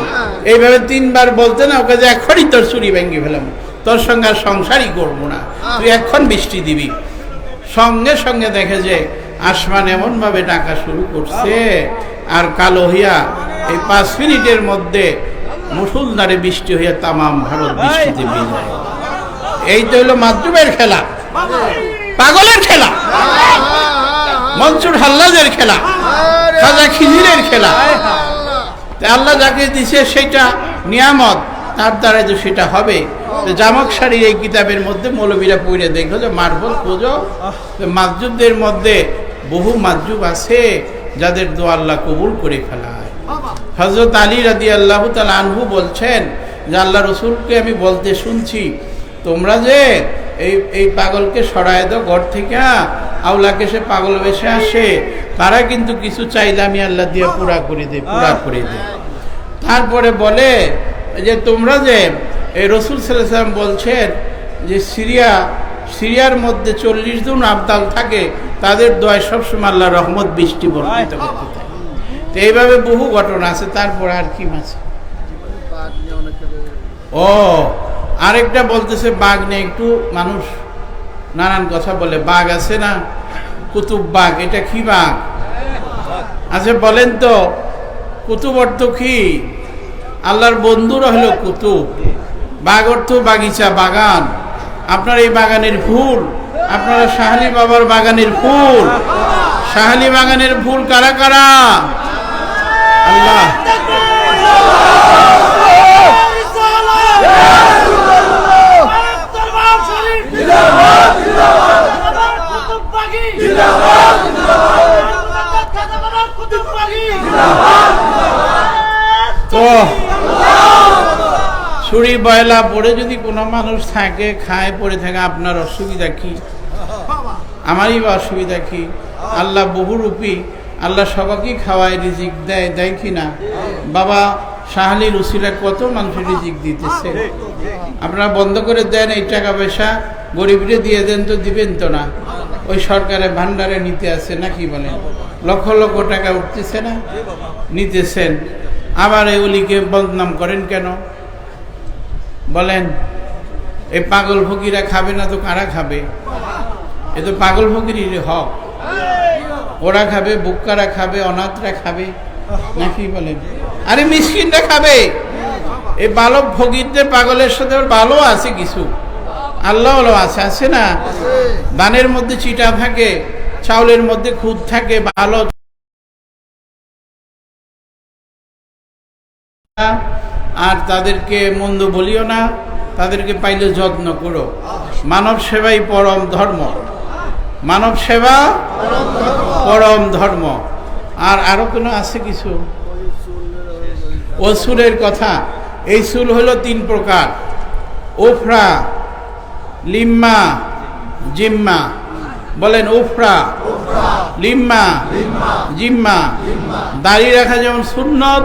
এইভাবে 3 বার বলতে না, ওকে যে এখনই তোর চুরি ভাঙ্গে ফেলাম, তোর সঙ্গে আর সংসারই করবো না, তুই এখন বৃষ্টি দিবি। সঙ্গে সঙ্গে দেখে যে আসমান এমন ভাবে ডাকা শুরু করছে, আর কালো হইয়া এই 5 মিনিটের মধ্যে মুসলধারে বৃষ্টি হইয়া তামাম ভারত বৃষ্টিতে ভিজায়। এই তো হইল মাদ্রুবের খেলা, পাগলের খেলা, মনসুর হাল্লাজের খেলা, খাজা খিজিরের খেলা। আল্লাহ যাকে দিছে সেটা নিয়ামত, তার দ্বারা যে সেটা হবে। জামক শাড়ির এই কিতাবের মধ্যে মৌলবীরা পড়ে দেখো যে মারফত খোঁজো, মাসজুবদের মধ্যে বহু মাসজুব আছে যাদের দোয়া আল্লাহ কবুল করে ফেলায়। হযরত আলী রাদিয়াল্লাহু তাআলা আনহু বলছেন যে আল্লাহ রসুলকে আমি বলতে শুনছি, তোমরা যে এই পাগলকে সরায় দাও ঘর থেকে, আওলাকে সে পাগল বেশে আসে, তারা কিন্তু কিছু চাইলে আমি আল্লাহ দিয়ে পুরা করে দে। তারপরে বলে যে তোমরা যে এই রসুল সাল্লাল্লাহু আলাইহি ওয়াসাল্লাম বলছেন যে সিরিয়ার মধ্যে 40 জন আবদাল থাকে, তাদের দোয়ায় সবসময় আল্লাহ রহমত বৃষ্টি বর্ষিত করতে থাকে। তো এইভাবে বহু ঘটনা আছে। তারপর আর কি আছে? ও আরেকটা বলতেছে বাঘ নিয়ে একটু মানুষ নানান কথা বলে। বাঘ আছে না, কুতুব বাঘ, এটা কি বাঘ? আচ্ছা বলেন তো, কুতুব অর্থ কি? আল্লাহর বন্ধুরা হলো কুতুব। বাগ অর্থ বাগিচা, বাগান। আপনার এই বাগানের ফুল, আপনারা শাহালি বাবার বাগানের ফুল, শাহালি বাগানের ফুল কারা কারা? আল্লাহ। তো ছুরি বয়লা পড়ে যদি কোনো মানুষ থাকে, খায় পড়ে থাকে, আপনার অসুবিধা কি? আমারই বা অসুবিধা কি? আল্লাহ বহুরূপী, আল্লাহ সবাইকে খাওয়ায়, রিজিক দেয় কি না? বাবা শাহালির উসিলায় কত মানুষের রিজিক দিতেছে। আপনারা বন্ধ করে দেন, এই টাকা পয়সা গরিবরে দিয়ে দেন, তো দিবেন তো না? ওই সরকারের ভান্ডারে নিতে আছে নাকি বলেন? লক্ষ লক্ষ টাকা উঠতেছে না, নিতেছেন। আবার এগুলিকে বদনাম করেন কেন বলেন? এই পাগল ফকিরা খাবে না তো কারা খাবে? এ তো পাগল ফকিরের হক। ওরা খাবে, বুক্কারা খাবে, অনাথরা খাবে নাকি বলেন? আরে মিসকিনরা খাবে। এই বালক ফকিরদের পাগলের সাথে ভালো আছে কিছু, আল্লাহ আছে না? দানের মধ্যে চিটা থাকে, চাউলের মধ্যে খুদ থাকে, ভালো আর তাদেরকে মন্দ বলিও না, তাদেরকে পাইলে যত্ন করো। মানব সেবাই পরম ধর্ম, মানব সেবা পরম ধর্ম। আর আরো কোনো আছে কিছু? ওসুলের কথা, এই চুল হলো 3 প্রকার: উফরা, লিম্মা, জিম্মা। বলেন উফরা, লিম্মা, জিম্মা। দাড়ি রাখা যেমন সুন্নত,